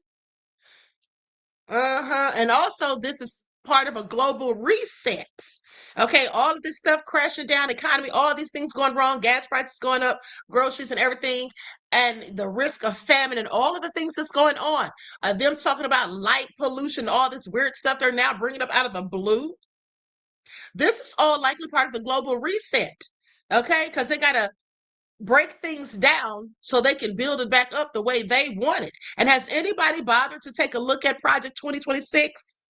And also, this is part of a global reset. Okay, all of this stuff crashing down, economy, all these things going wrong, gas prices going up, groceries and everything, and the risk of famine and all of the things that's going on. Them talking about light pollution, all this weird stuff they're now bringing up out of the blue. This is all likely part of the global reset. Okay, because they got to break things down so they can build it back up the way they want it. And has anybody bothered to take a look at Project 2026?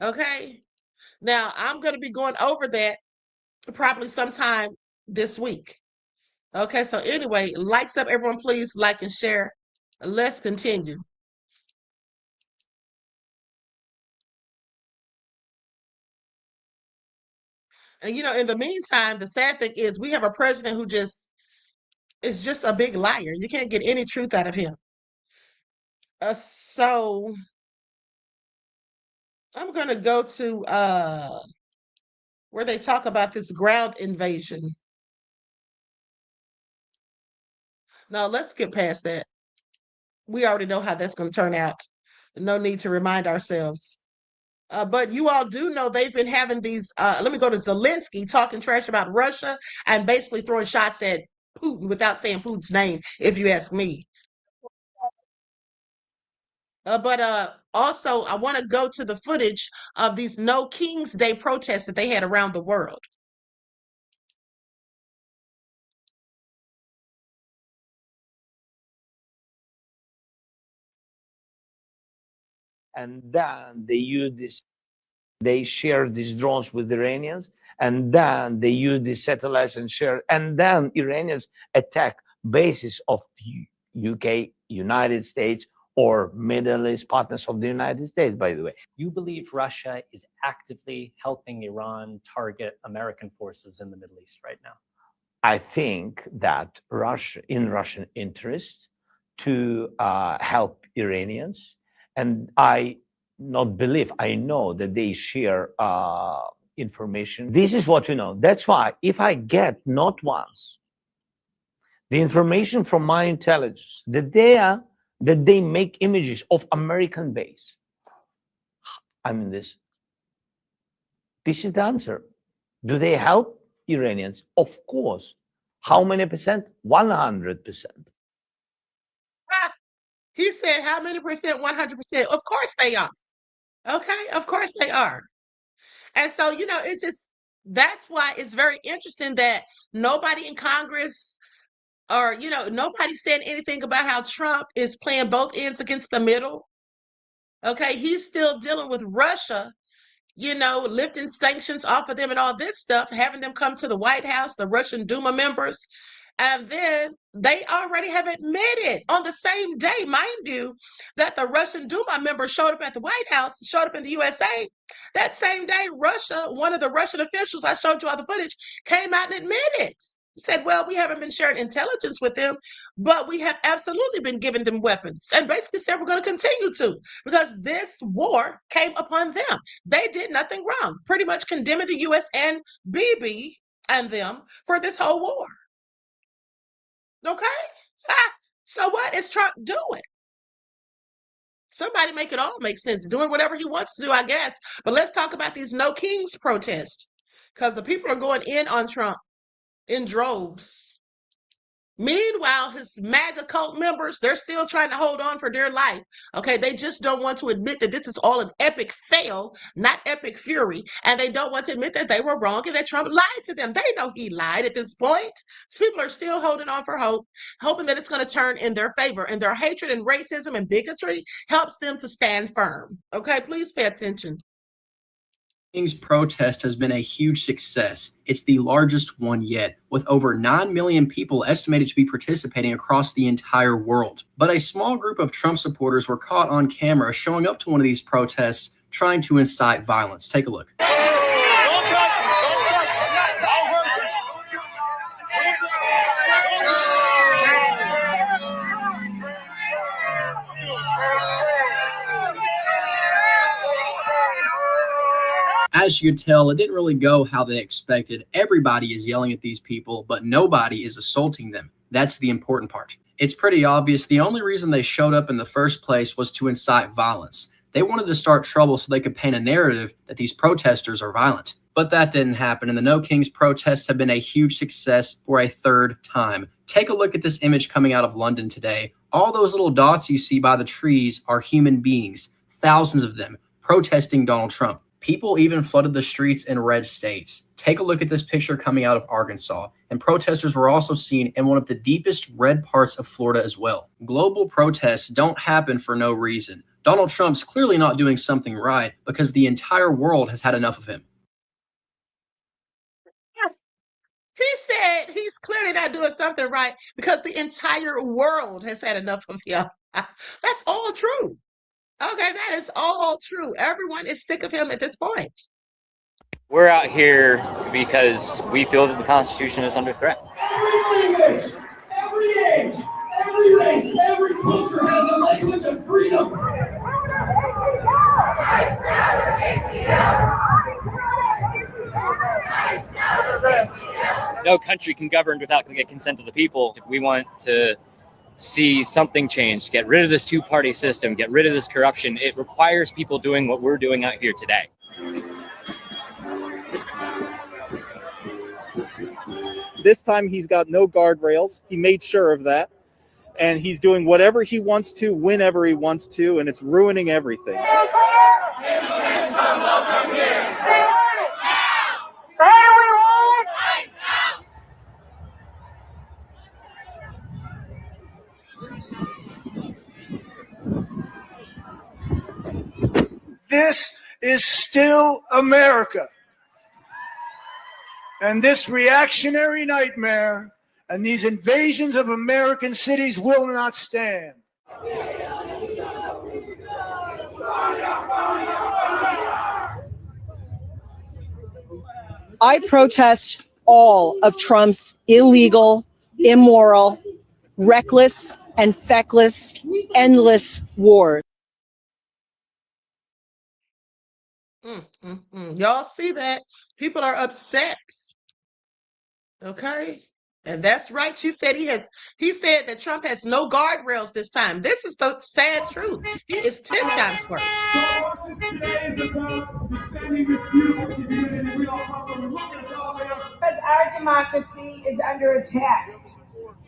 Okay. Now, I'm going to be going over that probably sometime this week. Okay. So anyway, likes up, everyone, please like and share. Let's continue. And, you know, in the meantime, the sad thing is we have a president who is just a big liar. You can't get any truth out of him. So I'm going to go to where they talk about this ground invasion. Now, let's get past that. We already know how that's going to turn out. No need to remind ourselves. But you all do know they've been having these, let me go to Zelensky talking trash about Russia and basically throwing shots at Putin without saying Putin's name, if you ask me. But also, I want to go to the footage of these No King's Day protests that they had around the world. And then they share these drones with the Iranians, and then they use these satellites and share, and then Iranians attack bases of UK, United States, or Middle East partners of the United States, by the way. You believe Russia is actively helping Iran target American forces in the Middle East right now? I think that in Russian interest to help Iranians, and I know that they share information. This is what we know. That's why if I get not once the information from my intelligence that they make images of American base, I mean this is the answer. Do they help Iranians? Of course. How many percent? 100%. He said, how many percent? 100%. Of course they are. Okay, of course they are. And so, you know, that's why it's very interesting that nobody in Congress or, you know, nobody's saying anything about how Trump is playing both ends against the middle. Okay, he's still dealing with Russia lifting sanctions off of them and all this stuff, having them come to the White House, the Russian Duma members. And then they already have admitted on the same day, mind you, that the Russian Duma members showed up at the White House, showed up in the USA. That same day, Russia, one of the Russian officials, I showed you all the footage, came out and admitted. Said, well, we haven't been sharing intelligence with them, but we have absolutely been giving them weapons. And basically said we're going to continue to, because this war came upon them. They did nothing wrong, pretty much condemning the U.S. and Bibi and them for this whole war. Okay? So what is Trump doing? Somebody make it all make sense. Doing whatever he wants to do, I guess. But let's talk about these No Kings protests, because the people are going in on Trump in droves. Meanwhile, his MAGA cult members, they're still trying to hold on for dear life. Okay, they just don't want to admit that this is all an epic fail, not epic fury. And they don't want to admit that they were wrong and that Trump lied to them. They know he lied at this point. So people are still holding on for hope, hoping that it's going to turn in their favor. And their hatred and racism and bigotry helps them to stand firm. Okay, please pay attention. King's protest has been a huge success. It's the largest one yet, with over 9 million people estimated to be participating across the entire world. But a small group of Trump supporters were caught on camera showing up to one of these protests, trying to incite violence. Take a look. Don't touch me. Don't touch me. I'll hurt you. As you could tell, it didn't really go how they expected. Everybody is yelling at these people, but nobody is assaulting them. That's the important part. It's pretty obvious the only reason they showed up in the first place was to incite violence. They wanted to start trouble so they could paint a narrative that these protesters are violent. But that didn't happen, and the No Kings protests have been a huge success for a third time. Take a look at this image coming out of London today. All those little dots you see by the trees are human beings, thousands of them, protesting Donald Trump. People even flooded the streets in red states. Take a look at this picture coming out of Arkansas, and protesters were also seen in one of the deepest red parts of Florida as well. Global protests don't happen for no reason. Donald Trump's clearly not doing something right because the entire world has had enough of him. He said he's clearly not doing something right because the entire world has had enough of him. That's all true. Okay, that is all true. Everyone is sick of him at this point. We're out here because we feel that the Constitution is under threat. Every language, every age, every race, every culture has a language of freedom. No country can govern without the consent of the people. If we want to see something change, get rid of this two-party system, get rid of this corruption, it requires people doing what we're doing out here today. This time he's got no guardrails. He made sure of that. And he's doing whatever he wants to, whenever he wants to, and it's ruining everything. This is still America. And this reactionary nightmare and these invasions of American cities will not stand. I protest all of Trump's illegal, immoral, reckless, and feckless, endless wars. Y'all see that? People are upset. Okay? And that's right. He said that Trump has no guardrails this time. This is the sad truth. He is 10 times worse. Because our democracy is under attack.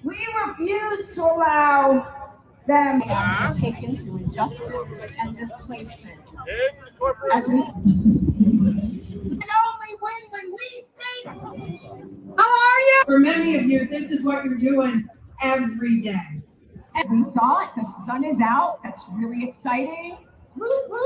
We refuse to allow them to take into injustice and displacement. As we and only win when we stay. How are you? For many of you, this is what you're doing every day. As we thought, the sun is out. That's really exciting. Woo, woo.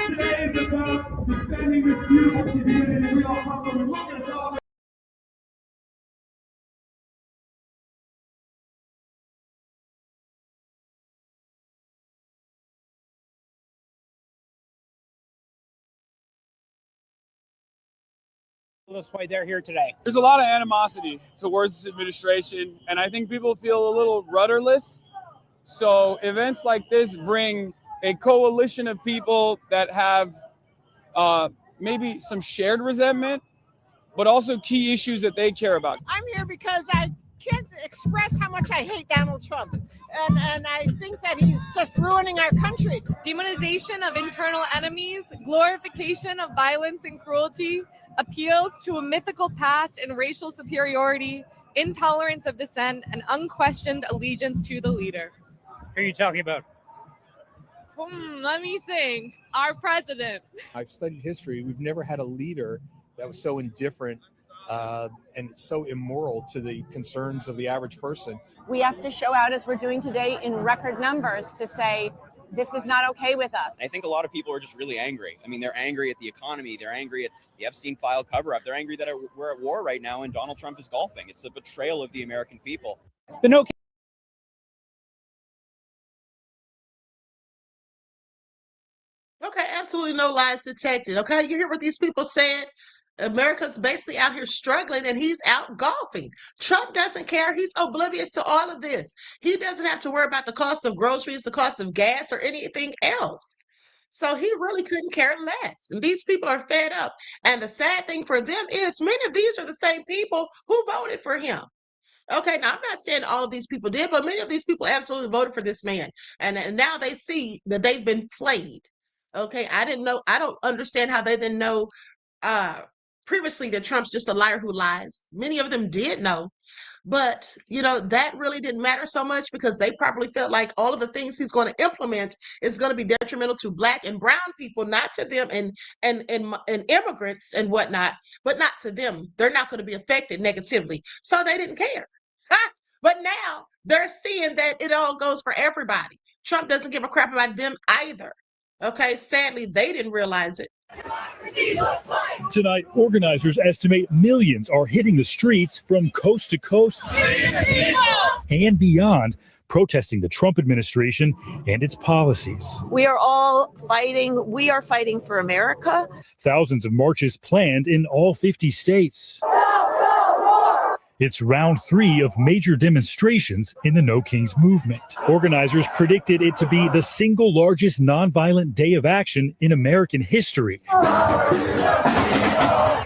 Today is about defending this beautiful community we all come from. Look at us all. That's why they're here today. There's a lot of animosity towards this administration, and I think people feel a little rudderless. So events like this bring a coalition of people that have maybe some shared resentment, but also key issues that they care about. I'm here because I can't express how much I hate Donald Trump. And I think that he's just ruining our country. Demonization of internal enemies, glorification of violence and cruelty, appeals to a mythical past and racial superiority, intolerance of dissent, and unquestioned allegiance to the leader. Who are you talking about? Let me think. Our president. I've studied history. We've never had a leader that was so indifferent and so immoral to the concerns of the average person. We have to show out, as we're doing today, in record numbers to say, this is not okay with us. I think a lot of people are just really angry. I mean, they're angry at the economy. They're angry at the Epstein file cover-up. They're angry that we're at war right now and Donald Trump is golfing. It's a betrayal of the American people. The no. Okay, absolutely no lies detected. Okay, you hear what these people said? America's basically out here struggling and he's out golfing. Trump doesn't care. He's oblivious to all of this. He doesn't have to worry about the cost of groceries, the cost of gas, or anything else. So he really couldn't care less. And these people are fed up. And the sad thing for them is many of these are the same people who voted for him. Okay, now I'm not saying all of these people did, but many of these people absolutely voted for this man. And now they see that they've been played. Okay, I don't understand how they didn't know previously that Trump's just a liar who lies. Many of them did know, but that really didn't matter so much because they probably felt like all of the things he's going to implement is going to be detrimental to Black and brown people, not to them and immigrants and whatnot, but not to them. They're not going to be affected negatively, so they didn't care. But now they're seeing that it all goes for everybody. Trump doesn't give a crap about them either. Okay, sadly, they didn't realize it. Tonight, organizers estimate millions are hitting the streets from coast to coast and beyond, protesting the Trump administration and its policies. We are all fighting. We are fighting for America. Thousands of marches planned in all 50 states. It's round 3 of major demonstrations in the No Kings movement. Organizers predicted it to be the single largest nonviolent day of action in American history,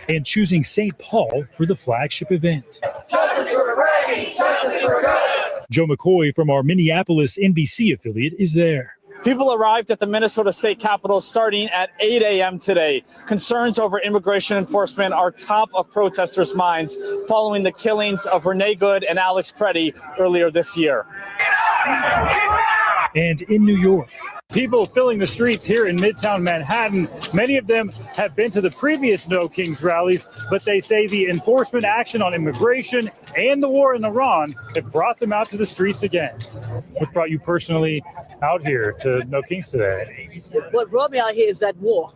and choosing St. Paul for the flagship event. Justice for Reagan, justice for good. Joe McCoy from our Minneapolis NBC affiliate is there. People arrived at the Minnesota State Capitol starting at 8 a.m. today. Concerns over immigration enforcement are top of protesters' minds following the killings of Renee Good and Alex Preddy earlier this year. And in New York, people filling the streets here in Midtown Manhattan. Many of them have been to the previous No Kings rallies, but they say the enforcement action on immigration and the war in Iran have brought them out to the streets again. What's brought you personally out here to No Kings today? What brought me out here is that war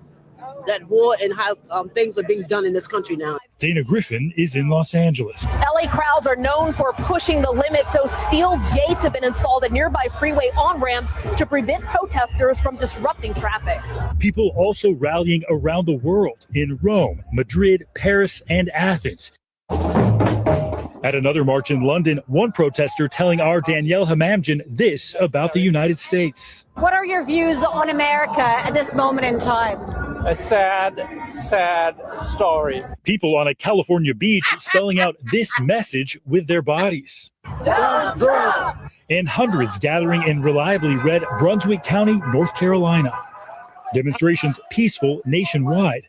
and how things are being done in this country now. Dana Griffin is in Los Angeles. LA crowds are known for pushing the limit, so steel gates have been installed at nearby freeway on-ramps to prevent protesters from disrupting traffic. People also rallying around the world in Rome, Madrid, Paris, and Athens. At another march in London, one protester telling our Danielle Hamamjian this about the United States. What are your views on America at this moment in time? A sad, sad story. People on a California beach spelling out this message with their bodies. And hundreds gathering in reliably red Brunswick County, North Carolina. Demonstrations peaceful nationwide.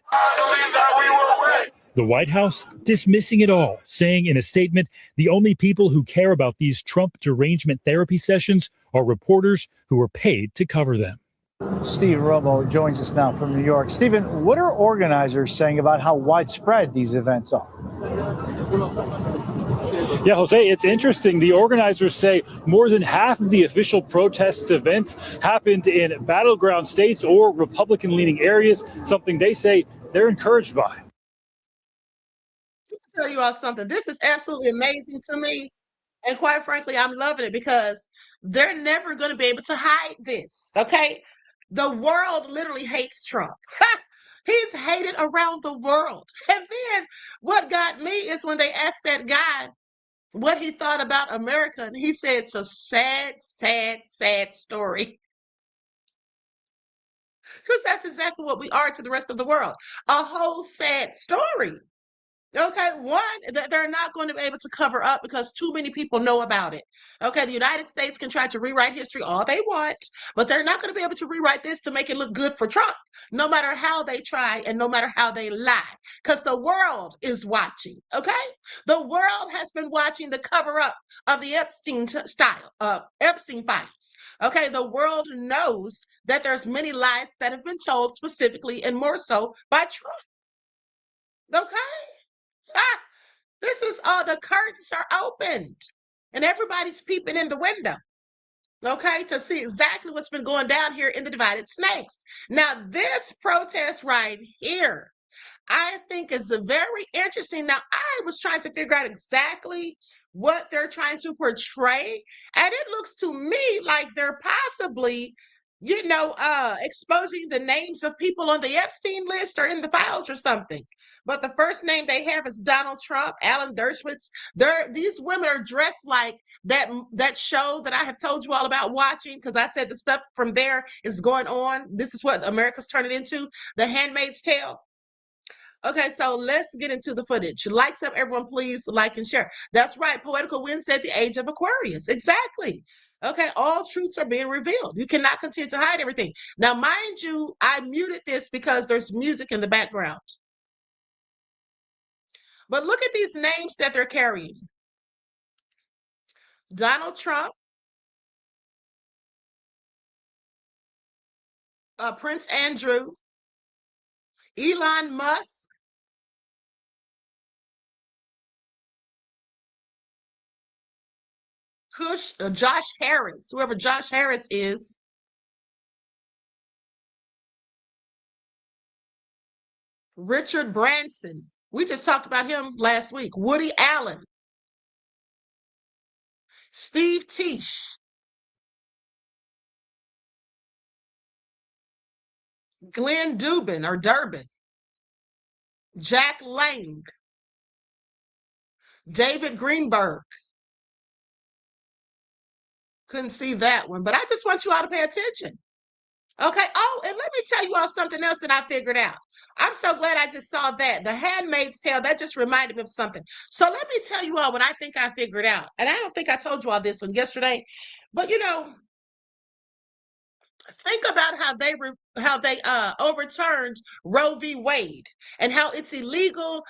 The White House dismissing it all, saying in a statement, the only people who care about these Trump derangement therapy sessions are reporters who are paid to cover them. Steve Romo joins us now from New York. Stephen, what are organizers saying about how widespread these events are? Yeah, Jose, it's interesting. The organizers say more than half of the official protests events happened in battleground states or Republican-leaning areas, something they say they're encouraged by. Tell you all something. This is absolutely amazing to me. And quite frankly, I'm loving it because they're never going to be able to hide this. Okay. The world literally hates Trump. He's hated around the world. And then what got me is when they asked that guy what he thought about America, and he said it's a sad, sad, sad story. Because that's exactly what we are to the rest of the world. A whole sad story. Okay, one, that they're not going to be able to cover up because too many people know about it. Okay, the United States can try to rewrite history all they want, but they're not going to be able to rewrite this to make it look good for Trump, no matter how they try and no matter how they lie, because the world is watching. Okay, the world has been watching the cover up of the Epstein files. Okay, the world knows that there's many lies that have been told specifically and more so by Trump. Okay. This is the curtains are opened and everybody's peeping in the window, okay, to see exactly what's been going down here in the divided snakes. Now, this protest right here, I think is very interesting. Now, I was trying to figure out exactly what they're trying to portray, and it looks to me like they're possibly, exposing the names of people on the Epstein list or in the files or something. But the first name they have is Donald Trump, Alan Dershowitz. These women are dressed like that show that I have told you all about watching, because I said the stuff from there is going on. This is what America's turning into, The Handmaid's Tale. Okay, so let's get into the footage. Likes up, everyone, please like and share. That's right. Poetical Wind said the age of Aquarius. Exactly. Okay, all truths are being revealed. You cannot continue to hide everything. Now, mind you, I muted this because there's music in the background. But look at these names that they're carrying. Donald Trump, Prince Andrew, Elon Musk, Josh Harris, whoever Josh Harris is, Richard Branson. We just talked about him last week. Woody Allen, Steve Tisch, Glenn Durbin, Jack Lang, David Greenberg. Couldn't see that one, but I just want you all to pay attention. Okay. Oh, and let me tell you all something else that I figured out. I'm so glad I just saw that. The Handmaid's Tale, that just reminded me of something. So let me tell you all what I think I figured out. And I don't think I told you all this one yesterday, but think about how they overturned Roe v. Wade and how it's illegal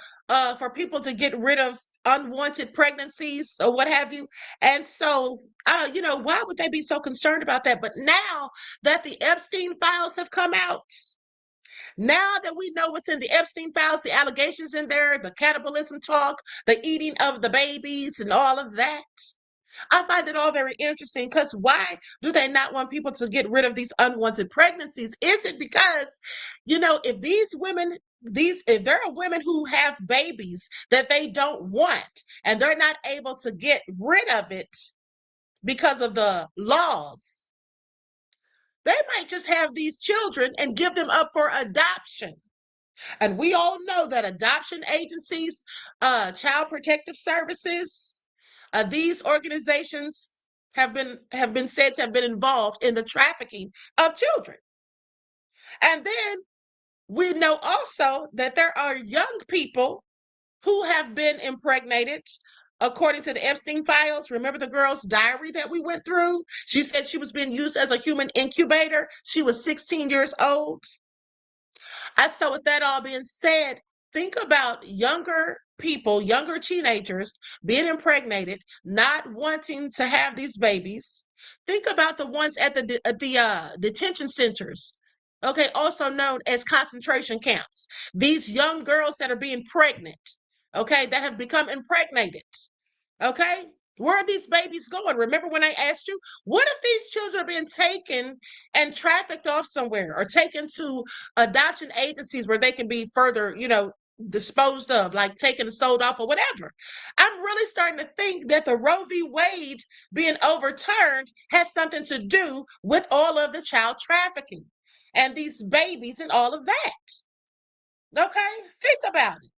for people to get rid of unwanted pregnancies or what have you. And so, why would they be so concerned about that? But now that the Epstein files have come out, now that we know what's in the Epstein files, the allegations in there, the cannibalism talk, the eating of the babies and all of that, I find it all very interesting, because why do they not want people to get rid of these unwanted pregnancies? Is it because, if these women, if there are women who have babies that they don't want and they're not able to get rid of it because of the laws, they might just have these children and give them up for adoption. And we all know that adoption agencies, child protective services, these organizations have been said to have been involved in the trafficking of children. And then we know also that there are young people who have been impregnated. According to the Epstein files, remember the girl's diary that we went through? She said she was being used as a human incubator. She was 16 years old. So with that all being said, think about younger people, younger teenagers being impregnated, not wanting to have these babies. Think about the ones at the detention centers, okay, also known as concentration camps. These young girls that are being pregnant, okay, that have become impregnated. Okay, where are these babies going? Remember when I asked you, what if these children are being taken and trafficked off somewhere or taken to adoption agencies where they can be further, disposed of, like taken and sold off or whatever? I'm really starting to think that the Roe v. Wade being overturned has something to do with all of the child trafficking and these babies and all of that. Okay, think about it.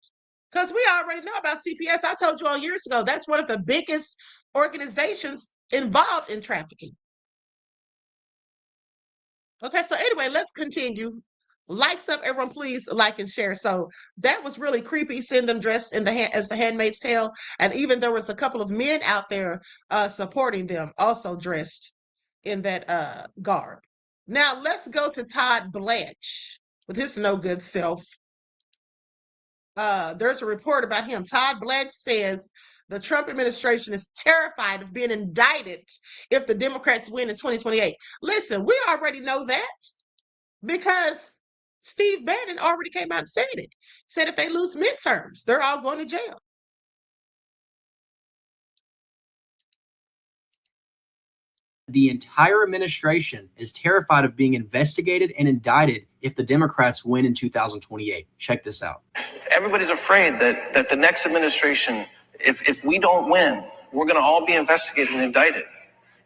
Because we already know about CPS. I told you all years ago, that's one of the biggest organizations involved in trafficking. Okay, so anyway, let's continue. Likes up, everyone, please like and share. So that was really creepy, seeing them dressed in as the Handmaid's Tale. And even there was a couple of men out there supporting them, also dressed in that garb. Now let's go to Todd Blanche with his no good self. There's a report about him. Todd Blanche says the Trump administration is terrified of being indicted if the Democrats win in 2028. Listen, we already know that because Steve Bannon already came out and said it. Said if they lose midterms, they're all going to jail. The entire administration is terrified of being investigated and indicted if the Democrats win in 2028. Check this out. Everybody's afraid that the next administration, if we don't win, we're going to all be investigated and indicted.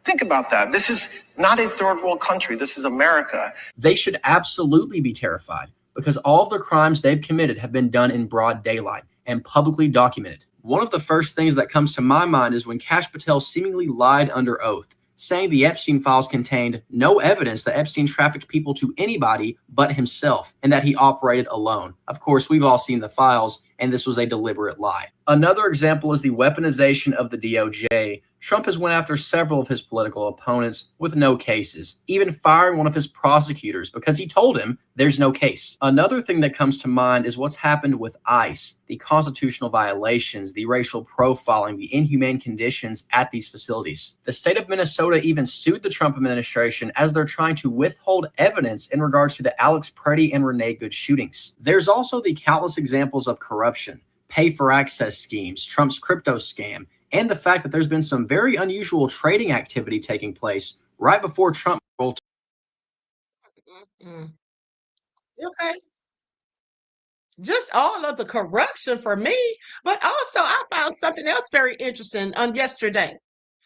Think about that. This is not a third world country. This is America. They should absolutely be terrified because all of the crimes they've committed have been done in broad daylight and publicly documented. One of the first things that comes to my mind is when Kash Patel seemingly lied under oath, saying the Epstein files contained no evidence that Epstein trafficked people to anybody but himself and that he operated alone. Of course, we've all seen the files, and this was a deliberate lie. Another example is the weaponization of the DOJ. Trump has went after several of his political opponents with no cases, even firing one of his prosecutors because he told him there's no case. Another thing that comes to mind is what's happened with ICE, the constitutional violations, the racial profiling, the inhumane conditions at these facilities. The state of Minnesota even sued the Trump administration as they're trying to withhold evidence in regards to the Alex Preddy and Renee Good shootings. There's also the countless examples of corruption, pay-for-access schemes, Trump's crypto scam, and the fact that there's been some very unusual trading activity taking place right before Trump rolled. Okay. Just all of the corruption for me, but also I found something else very interesting on yesterday.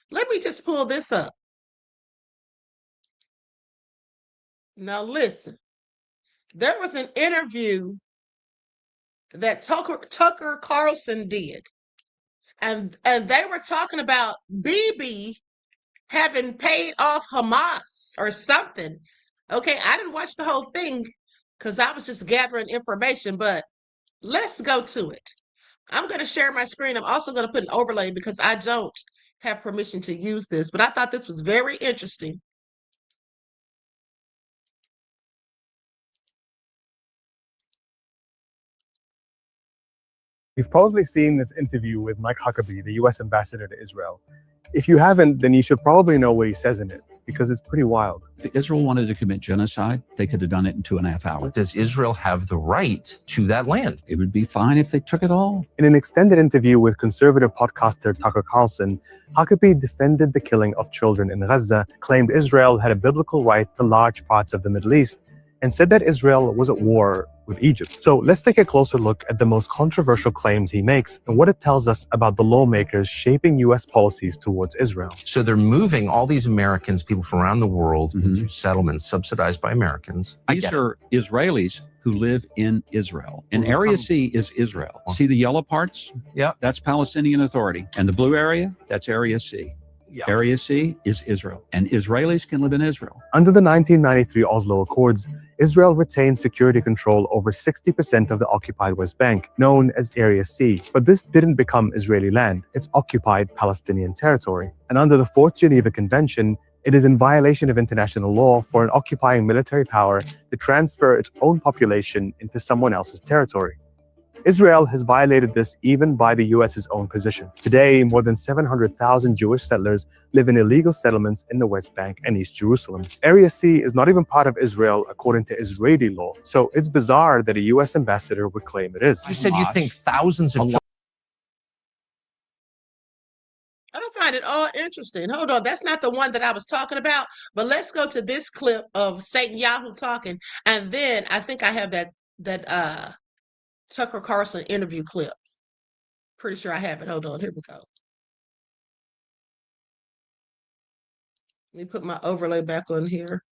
Let me just pull this up. Now listen, there was an interview that Tucker Carlson did. And they were talking about Bibi having paid off Hamas or something. Okay, I didn't watch the whole thing because I was just gathering information, but let's go to it. I'm going to share my screen. I'm also going to put an overlay because I don't have permission to use this, but I thought this was very interesting. You've probably seen this interview with Mike Huckabee, the US ambassador to Israel. If you haven't, then you should probably know what he says in it, because it's pretty wild. If Israel wanted to commit genocide, they could have done it in 2.5 hours. Does Israel have the right to that land? It would be fine if they took it all. In an extended interview with conservative podcaster Tucker Carlson, Huckabee defended the killing of children in Gaza, claimed Israel had a biblical right to large parts of the Middle East, and said that Israel was at war with Egypt. So let's take a closer look at the most controversial claims he makes and what it tells us about the lawmakers shaping U.S. policies towards Israel. So they're moving all these Americans, people from around the world, into settlements subsidized by Americans. These are Israelis who live in Israel. And Area C is Israel. See the yellow parts? Yeah. That's Palestinian Authority. And the blue area, that's Area C. Yeah. Area C is Israel. And Israelis can live in Israel. Under the 1993 Oslo Accords, Israel retained security control over 60% of the occupied West Bank, known as Area C. But this didn't become Israeli land. It's occupied Palestinian territory. And under the Fourth Geneva Convention, it is in violation of international law for an occupying military power to transfer its own population into someone else's territory. Israel has violated this even by the US's own position. Today, more than 700,000 Jewish settlers live in illegal settlements in the West Bank and East Jerusalem. Area C is not even part of Israel according to Israeli law, so it's bizarre that a US ambassador would claim it is. You said you think thousands of find it all interesting. Hold on, that's not the one that I was talking about, but let's go to this clip of Satan Yahoo talking, and then I think I have that Tucker Carlson interview clip. Pretty sure I have it. Hold on, here we go. Let me put my overlay back on here.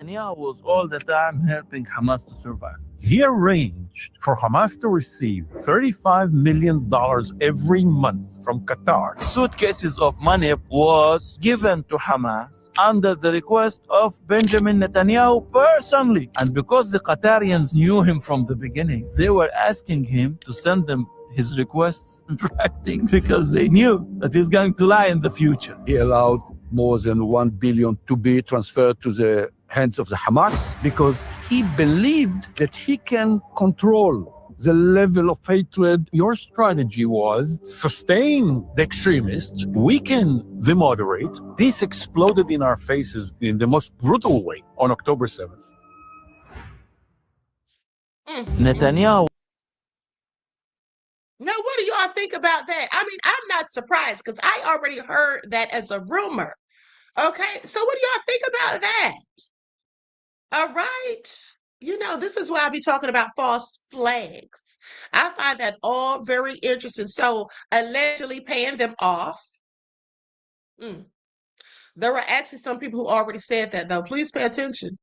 Netanyahu was all the time helping Hamas to survive. He arranged for Hamas to receive $35 million every month from Qatar. Suitcases of money was given to Hamas under the request of Benjamin Netanyahu personally. And because the Qatarians knew him from the beginning, they were asking him to send them his requests in writing because they knew that he's going to lie in the future. He allowed more than $1 billion to be transferred to the hands of the Hamas because he believed that he can control the level of hatred. Your strategy was sustain the extremists, weaken the moderate. This exploded in our faces in the most brutal way on October 7th. Netanyahu. Now, what do y'all think about that? I mean, I'm not surprised because I already heard that as a rumor. Okay, so what do y'all think about that? All right. You know, this is why I be talking about false flags. I find that all very interesting. So, allegedly paying them off. There were actually some people who already said that, though. Please pay attention.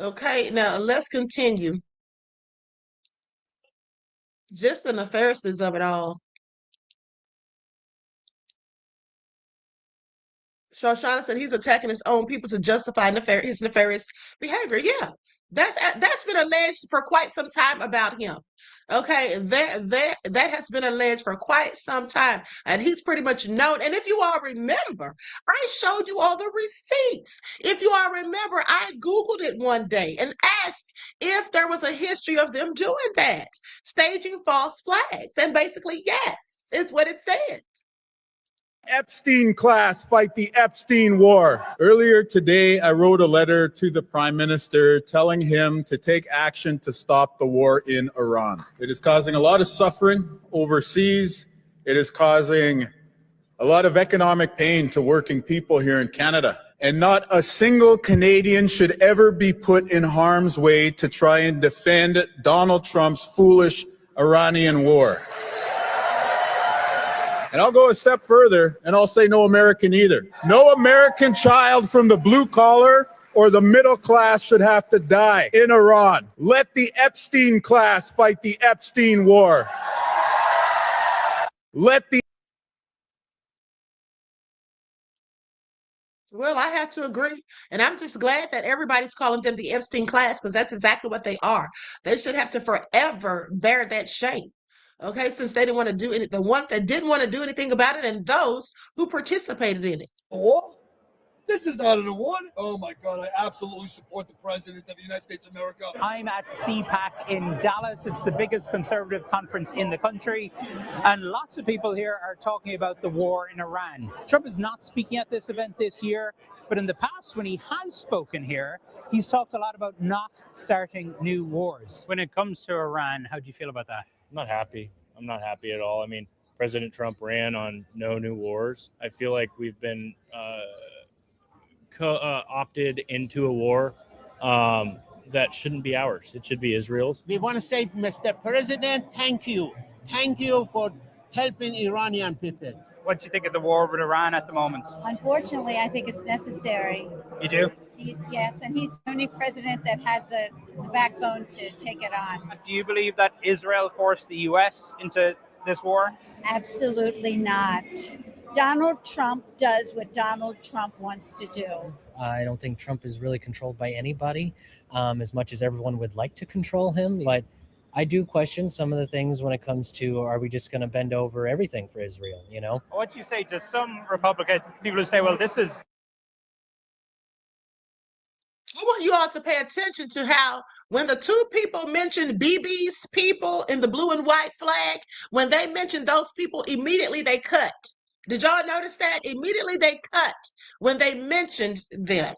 Okay, now let's continue. Just the nefariousness of it all. Shoshana said he's attacking his own people to justify his nefarious behavior. Yeah, that's been alleged for quite some time about him. Okay, that has been alleged for quite some time, and he's pretty much known. And if you all remember, I showed you all the receipts. If you all remember, I Googled it one day and asked if there was a history of them doing that, staging false flags, and basically, yes, it's what it said. Epstein class fight the Epstein war. Earlier today, I wrote a letter to the Prime Minister telling him to take action to stop the war in Iran. It is causing a lot of suffering overseas. It is causing a lot of economic pain to working people here in Canada. And not a single Canadian should ever be put in harm's way to try and defend Donald Trump's foolish Iranian war. And I'll go a step further, and I'll say no American either. No American child from the blue collar or the middle class should have to die in Iran. Let the Epstein class fight the Epstein war. Let the... Well, I have to agree. And I'm just glad that everybody's calling them the Epstein class because that's exactly what they are. They should have to forever bear that shame. Okay, since they didn't want to do it, the ones that didn't want to do anything about it and those who participated in it. Oh, this is not an award. Oh my God, I absolutely support the President of the United States of America. I'm at CPAC in Dallas. It's the biggest conservative conference in the country. And lots of people here are talking about the war in Iran. Trump is not speaking at this event this year, but in the past, when he has spoken here, he's talked a lot about not starting new wars. When it comes to Iran, how do you feel about that? I'm not happy. I'm not happy at all. I mean, President Trump ran on no new wars. I feel like we've been opted into a war that shouldn't be ours. It should be Israel's. We want to say, Mr. President, thank you. Thank you for helping Iranian people. What do you think of the war with Iran at the moment? Unfortunately, I think it's necessary. You do? Yes, and he's the only president that had the backbone to take it on. Do you believe that Israel forced the U.S. into this war? Absolutely not. Donald Trump does what Donald Trump wants to do. I don't think Trump is really controlled by anybody, as much as everyone would like to control him. But I do question some of the things when it comes to, are we just going to bend over everything for Israel, you know? What do you say to some Republican people who say, well, this is... I want you all to pay attention to how when the two people mentioned BB's people in the blue and white flag, when they mentioned those people, immediately they cut. Did y'all notice that? Immediately they cut when they mentioned them.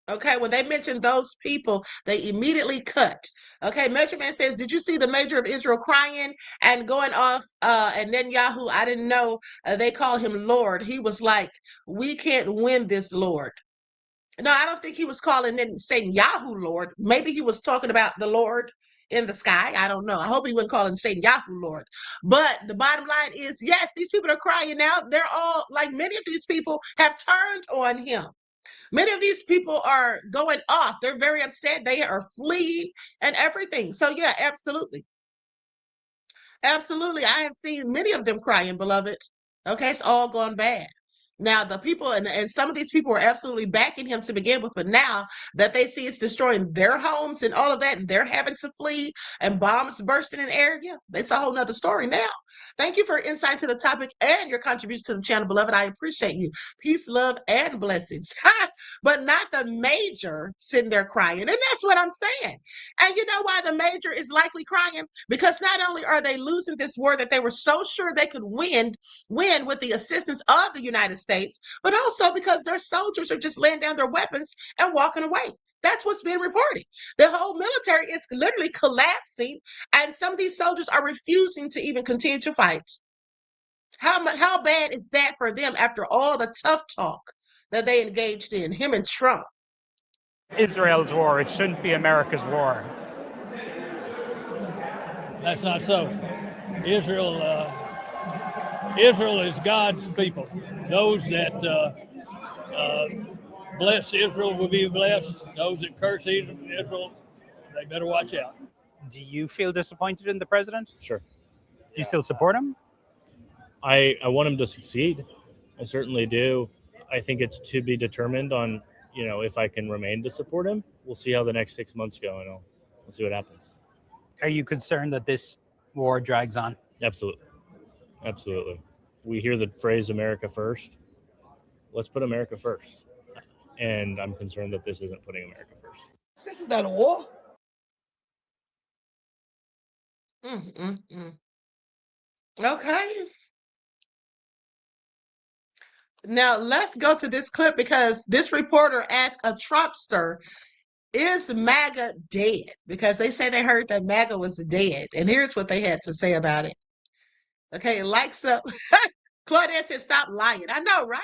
Okay, when they mention those people, they immediately cut. Okay, Measurement says, did you see the mayor of Israel crying and going off? And Netanyahu, I didn't know they call him Lord. He was like, we can't win this, Lord. No, I don't think he was calling Satan Yahoo Lord. Maybe he was talking about the Lord in the sky. I don't know. I hope he wasn't calling Satan Yahoo Lord. But the bottom line is, yes, these people are crying out. They're all, like many of these people have turned on him. Many of these people are going off. They're very upset. They are fleeing and everything. So yeah, absolutely. Absolutely. I have seen many of them crying, beloved. Okay, it's all gone bad. Now, the people, and some of these people were absolutely backing him to begin with, but now that they see it's destroying their homes and all of that, and they're having to flee and bombs bursting in the air, yeah, it's a whole nother story now. Thank you for your insight to the topic and your contribution to the channel, beloved. I appreciate you. Peace, love, and blessings. But not the major sitting there crying. And that's what I'm saying. And you know why the major is likely crying? Because not only are they losing this war that they were so sure they could win with the assistance of the United States, but also because their soldiers are just laying down their weapons and walking away. That's what's been reported. The whole military is literally collapsing, and some of these soldiers are refusing to even continue to fight. How bad is that for them after all the tough talk that they engaged in, him and Trump? Israel's war. It shouldn't be America's war. That's not so. Israel is God's people. Those that bless Israel will be blessed. Those that curse Israel, they better watch out. Do you feel disappointed in the president? Sure. Do you still support him? I want him to succeed. I certainly do. I think it's to be determined on, if I can remain to support him. We'll see how the next 6 months go, and we'll see what happens. Are you concerned that this war drags on? Absolutely. Absolutely. We hear the phrase America first. Let's put America first. And I'm concerned that this isn't putting America first. This is not a war. Okay. Now let's go to this clip because this reporter asked a Trumpster, is MAGA dead? Because they say they heard that MAGA was dead. And here's what they had to say about it. Okay, likes up. Claudette said, stop lying. I know, right?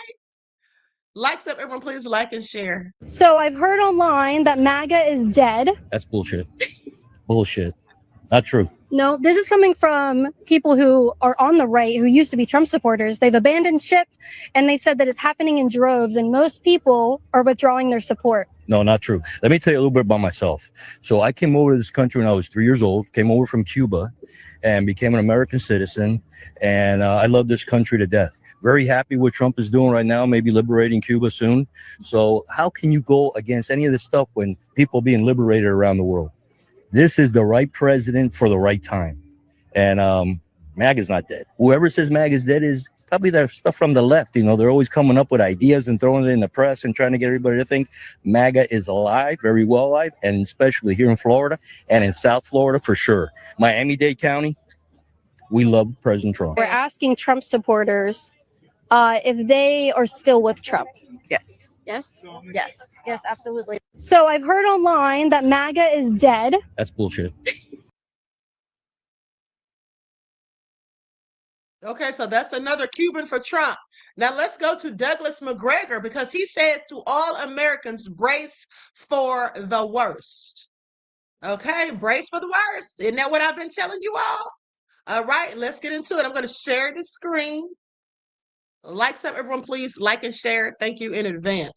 Likes up, everyone, please like and share. So I've heard online that MAGA is dead. That's bullshit. Bullshit. Not true. No, this is coming from people who are on the right, who used to be Trump supporters. They've abandoned ship, and they've said that it's happening in droves, and most people are withdrawing their support. No, not true. Let me tell you a little bit about myself. So I came over to this country when I was 3 years old, came over from Cuba, and became an American citizen, and I love this country to death. Very happy what Trump is doing right now, maybe liberating Cuba soon. So how can you go against any of this stuff when people are being liberated around the world? This is the right president for the right time. And MAGA's not dead. Whoever says MAGA's dead is probably that stuff from the left. They're always coming up with ideas and throwing it in the press and trying to get everybody to think MAGA is alive, very well alive, and especially here in Florida and in South Florida for sure. Miami-Dade County, we love President Trump. We're asking Trump supporters if they are still with Trump. Yes. Yes? Yes. Yes, absolutely. So I've heard online that MAGA is dead. That's bullshit. Okay, so that's another Cuban for Trump. Now let's go to Douglas McGregor because he says to all Americans, brace for the worst. Okay, brace for the worst. Isn't that what I've been telling you all? All right, let's get into it. I'm going to share the screen. Likes up, everyone, please like and share. Thank you in advance.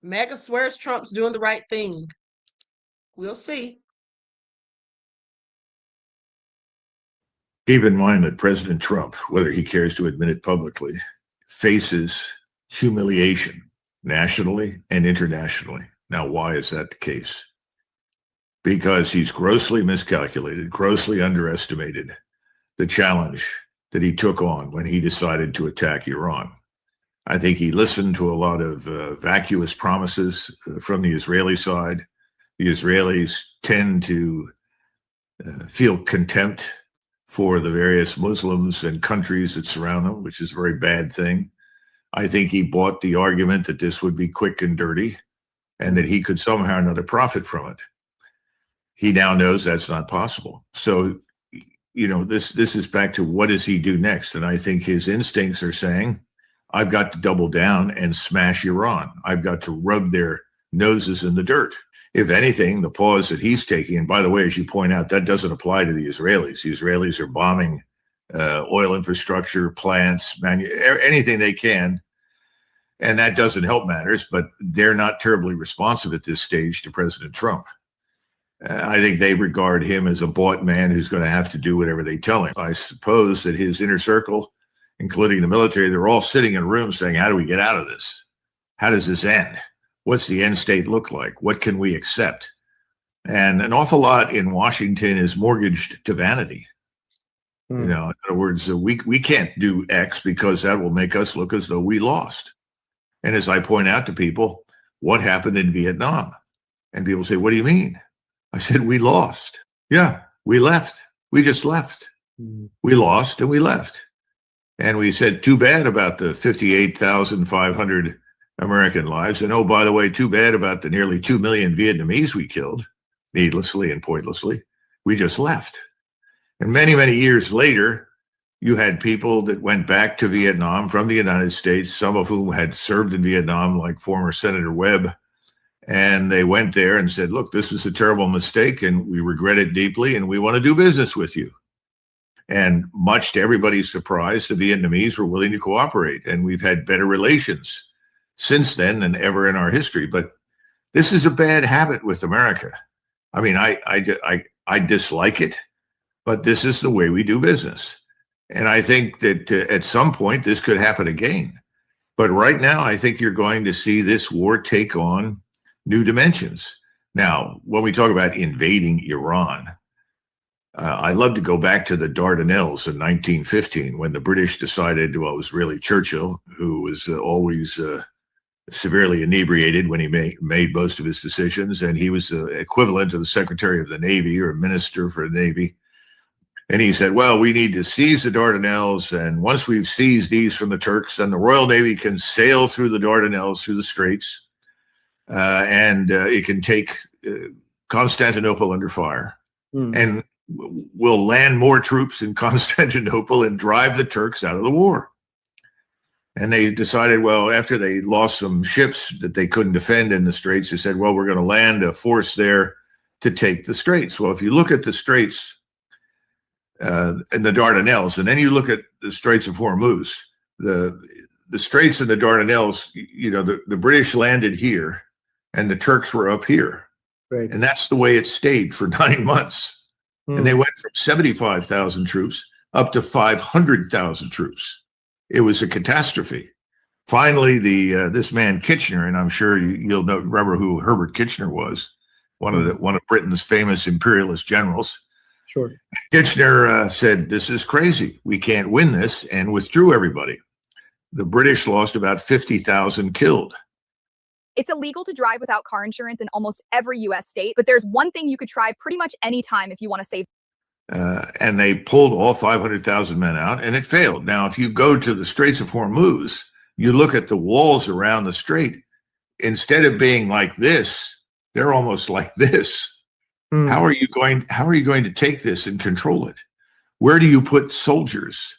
MAGA swears Trump's doing the right thing. We'll see. Keep in mind that President Trump, whether he cares to admit it publicly, faces humiliation nationally and internationally. Now, why is that the case? Because he's grossly miscalculated, grossly underestimated the challenge that he took on when he decided to attack Iran. I think he listened to a lot of vacuous promises from the Israeli side. The Israelis tend to feel contempt for the various Muslims and countries that surround them, which is a very bad thing. I think he bought the argument that this would be quick and dirty and that he could somehow or another profit from it. He now knows that's not possible. So, you know, this is back to what does he do next? And I think his instincts are saying, I've got to double down and smash Iran. I've got to rub their noses in the dirt. If anything, the pause that he's taking, and by the way, as you point out, that doesn't apply to the Israelis. The Israelis are bombing oil infrastructure, plants, anything they can. And that doesn't help matters, but they're not terribly responsive at this stage to President Trump. I think they regard him as a bought man who's going to have to do whatever they tell him. I suppose that his inner circle, including the military, they're all sitting in a room saying, how do we get out of this? How does this end? What's the end state look like? What can we accept? And an awful lot in Washington is mortgaged to vanity. You know, in other words, we can't do X because that will make us look as though we lost. And as I point out to people, what happened in Vietnam? And people say, what do you mean? I said, we lost. Yeah, we left. We just left. We lost and we left. And we said, too bad about the 58,500 American lives. And oh, by the way, too bad about the nearly 2 million Vietnamese we killed, needlessly and pointlessly. We just left. And many, many years later, you had people that went back to Vietnam from the United States, some of whom had served in Vietnam, like former Senator Webb. And they went there and said, look, this is a terrible mistake and we regret it deeply and we want to do business with you. And much to everybody's surprise, the Vietnamese were willing to cooperate. And we've had better relations since then than ever in our history. But this is a bad habit with America. I mean, I dislike it, but this is the way we do business. And I think that at some point this could happen again. But right now, I think you're going to see this war take on new dimensions. Now, when we talk about invading Iran, I love to go back to the Dardanelles in 1915 when the British decided, well, it was really Churchill, who was always severely inebriated when he made most of his decisions. And he was equivalent to the Secretary of the Navy or Minister for the Navy. And he said, well, we need to seize the Dardanelles. And once we've seized these from the Turks, then the Royal Navy can sail through the Dardanelles, through the Straits, and it can take Constantinople under fire. And we'll land more troops in Constantinople and drive the Turks out of the war. And they decided, well, after they lost some ships that they couldn't defend in the Straits, they said, well, we're going to land a force there to take the Straits. Well, if you look at the Straits, and the Dardanelles, and then you look at the Straits of Hormuz, the Straits and the Dardanelles, you know, the British landed here and the Turks were up here. Right. And that's the way it stayed for 9 months. And they went from 75,000 troops up to 500,000 troops. It was a catastrophe. Finally, this man Kitchener, and I'm sure you'll remember who Herbert Kitchener was, one of Britain's famous imperialist generals. Sure. Kitchener said, this is crazy. We can't win this, and withdrew everybody. The British lost about 50,000 killed. It's illegal to drive without car insurance in almost every U.S. state, but there's one thing you could try pretty much any time if you want to save. And they pulled all 500,000 men out, and it failed. Now, if you go to the Straits of Hormuz, you look at the walls around the strait. Instead of being like this, they're almost like this. How are you going to take this and control it? Where do you put soldiers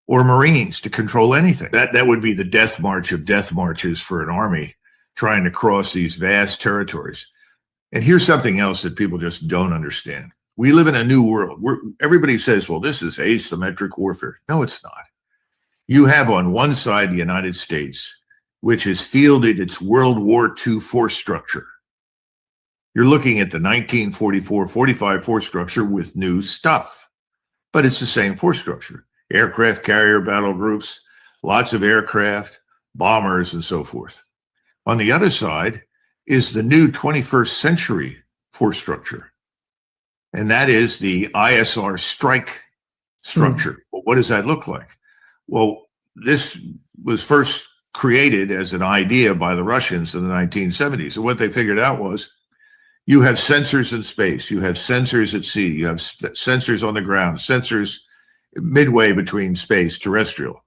or Marines to control anything? That would be the death march of death marches for an army trying to cross these vast territories. And here's something else that people just don't understand. We live in a new world. Everybody says, well, this is asymmetric warfare. No, it's not. You have on one side the United States, which has fielded its World War II force structure. You're looking at the 1944-45 force structure with new stuff, but it's the same force structure. Aircraft carrier battle groups, lots of aircraft, bombers, and so forth. On the other side is the new 21st century force structure, and that is the ISR strike structure. Well, what does that look like? Well, this was first created as an idea by the Russians in the 1970s, and what they figured out was you have sensors in space, you have sensors at sea, you have sensors on the ground, sensors midway between space, terrestrial.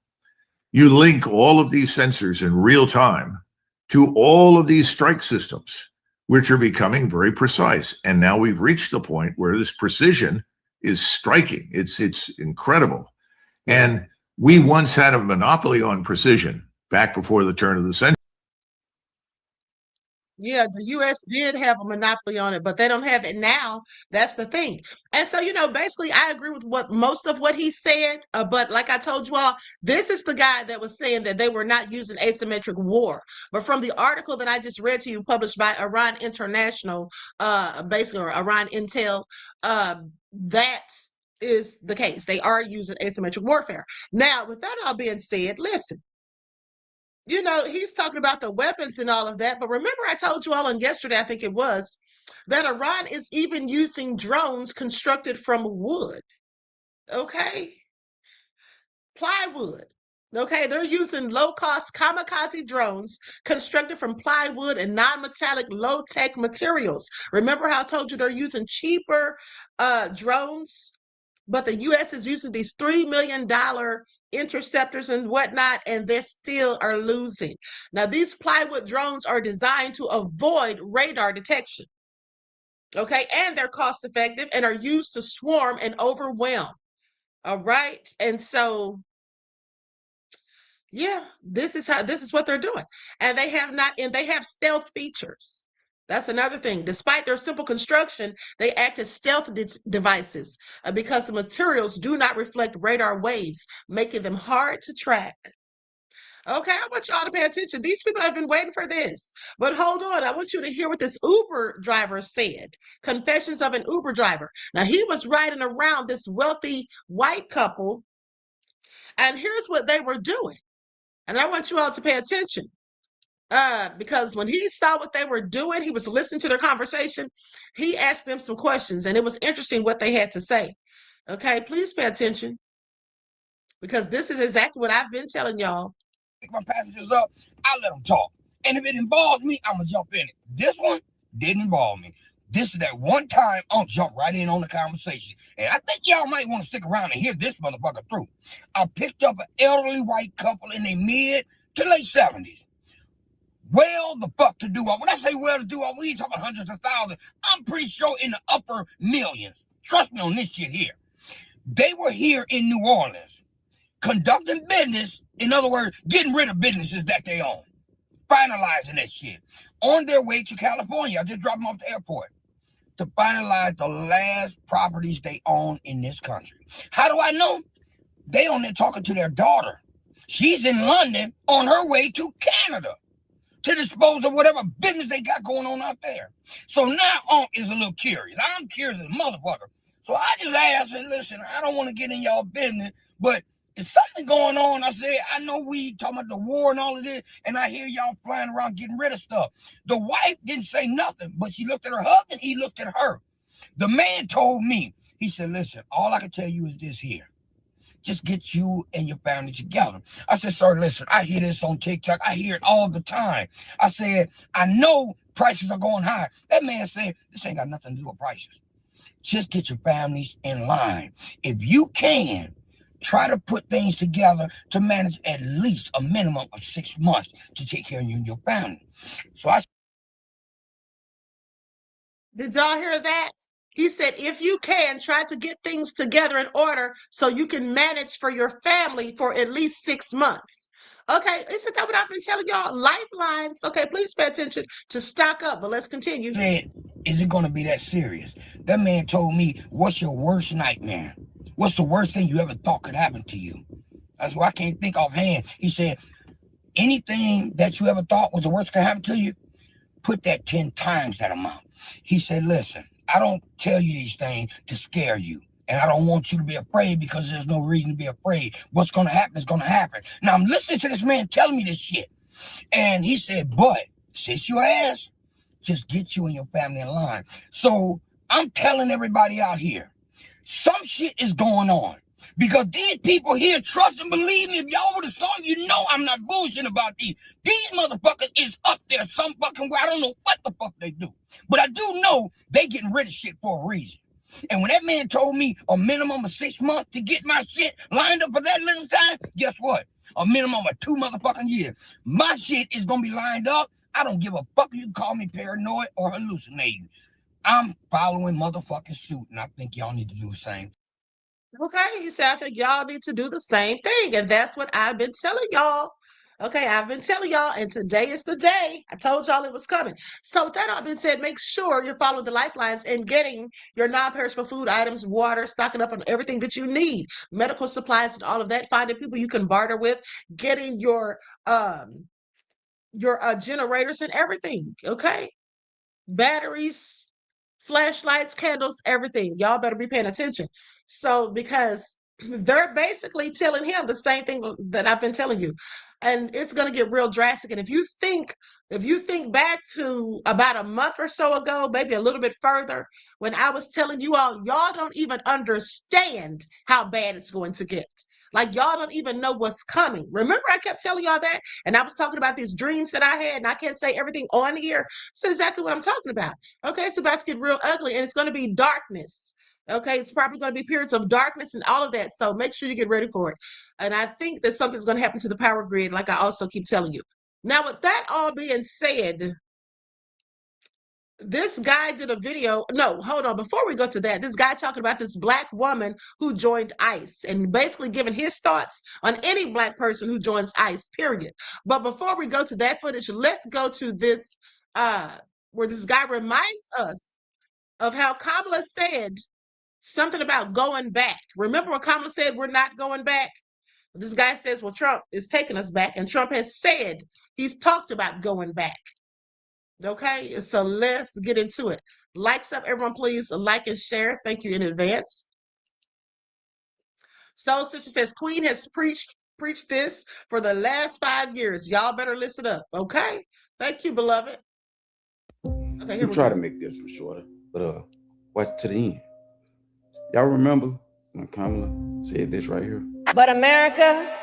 You link all of these sensors in real time to all of these strike systems, which are becoming very precise. And now we've reached the point where this precision is striking. It's incredible. And we once had a monopoly on precision back before the turn of the century. Yeah, the U.S. did have a monopoly on it, but they don't have it now. That's the thing. And so, basically, I agree with most of what he said. But like I told you all, this is the guy that was saying that they were not using asymmetric war. But from the article that I just read to you, published by Iran International, basically, or Iran Intel, that is the case. They are using asymmetric warfare. Now, with that all being said, listen. He's talking about the weapons and all of that. But remember, I told you all on yesterday, I think it was, that Iran is even using drones constructed from wood. Okay? Plywood. Okay? They're using low-cost kamikaze drones constructed from plywood and non-metallic low-tech materials. Remember how I told you they're using cheaper drones? But the U.S. is using these $3 million interceptors and whatnot, and they still are losing. Now, these plywood drones are designed to avoid radar detection. Okay, and they're cost effective and are used to swarm and overwhelm. All right, and so yeah, this is what they're doing, and they have stealth features. That's another thing. Despite their simple construction, they act as stealth devices because the materials do not reflect radar waves, making them hard to track. Okay, I want y'all to pay attention. These people have been waiting for this. But hold on, I want you to hear what this Uber driver said. Confessions of an Uber driver. Now, he was riding around this wealthy white couple, and here's what they were doing. And I want you all to pay attention. Because when he saw what they were doing, he was listening to their conversation. He asked them some questions, and it was interesting what they had to say. Okay, please pay attention, because this is exactly what I've been telling y'all. Pick my passengers up, I let them talk. And if it involves me, I'm going to jump in it. This one didn't involve me. This is that one time I'll jump right in on the conversation. And I think y'all might want to stick around and hear this motherfucker through. I picked up an elderly white couple in their mid to late 70s. Well, the fuck to do. When I say well to do, we ain't talking hundreds of thousands. I'm pretty sure in the upper millions. Trust me on this shit here. They were here in New Orleans conducting business. In other words, getting rid of businesses that they own. Finalizing that shit. On their way to California. I just dropped them off the airport. To finalize the last properties they own in this country. How do I know? They on there talking to their daughter. She's in London on her way to Canada to dispose of whatever business they got going on out there. So now Unc is a little curious. I'm curious as a motherfucker. So I just asked and listen, I don't want to get in y'all business, but is something going on? I said, I know we talking about the war and all of this, and I hear y'all flying around getting rid of stuff. The wife didn't say nothing, but she looked at her husband, he looked at her. The man told me, he said, listen, all I can tell you is this here. Just get you and your family together. I said, sir, listen, I hear this on TikTok. I hear it all the time. I said, I know prices are going high. That man said, this ain't got nothing to do with prices. Just get your families in line. If you can, try to put things together to manage at least a minimum of 6 months to take care of you and your family. So I... Did y'all hear that? He said, if you can, try to get things together in order so you can manage for your family for at least 6 months. Okay, isn't that what I've been telling y'all? Lifelines. Okay, please pay attention to stock up, but let's continue. Said, is it going to be that serious? That man told me, what's your worst nightmare? What's the worst thing you ever thought could happen to you? That's why I can't think offhand. He said, anything that you ever thought was the worst could happen to you, put that 10 times that amount. He said, listen, I don't tell you these things to scare you. And I don't want you to be afraid because there's no reason to be afraid. What's going to happen is going to happen. Now, I'm listening to this man telling me this shit. And he said, but sit your ass, just get you and your family in line. So I'm telling everybody out here, some shit is going on. Because these people here, trust and believe me, if y'all would have saw them, you know I'm not bullshitting about these. These motherfuckers is up there some fucking way. I don't know what the fuck they do. But I do know they getting rid of shit for a reason. And when that man told me a minimum of 6 months to get my shit lined up for that little time, guess what? A minimum of 2 motherfucking years. My shit is gonna be lined up. I don't give a fuck if you call me paranoid or hallucinating. I'm following motherfucking suit, and I think y'all need to do the same. Okay, he said, I think y'all need to do the same thing. And that's what I've been telling y'all. Okay, I've been telling y'all, and today is the day. I told y'all it was coming. So with that all being said, make sure you're following the lifelines and getting your non-perishable food items, water, stocking up on everything that you need, medical supplies and all of that, finding people you can barter with, getting your generators and everything, okay? Batteries, flashlights, candles, everything. Y'all better be paying attention. So, because they're basically telling him the same thing that I've been telling you. And it's going to get real drastic. And if you think back to about a month or so ago, maybe a little bit further, when I was telling you all, y'all don't even understand how bad it's going to get. Like, y'all don't even know what's coming. Remember, I kept telling y'all that? And I was talking about these dreams that I had, and I can't say everything on here. So exactly what I'm talking about. Okay, it's about to get real ugly, and it's going to be darkness. Okay, it's probably going to be periods of darkness and all of that. So make sure you get ready for it. And I think that something's going to happen to the power grid, like I also keep telling you. Now, with that all being said, this guy did a video. No, hold on. Before we go to that, this guy talking about this black woman who joined ICE and basically giving his thoughts on any black person who joins ICE, period. But before we go to that footage, let's go to this, where this guy reminds us of how Kamala said something about going back. Remember when Kamala said we're not going back? This guy says, well, Trump is taking us back, and Trump has said he's talked about going back. Okay, so let's get into it. Likes up, everyone, please. Like and share. Thank you in advance. So, sister says, Queen has preached this for the last 5 years. Y'all better listen up. Okay, thank you, beloved. Okay, here we try go. to make this one shorter, but watch to the end. Y'all remember when Kamala said this right here? But America,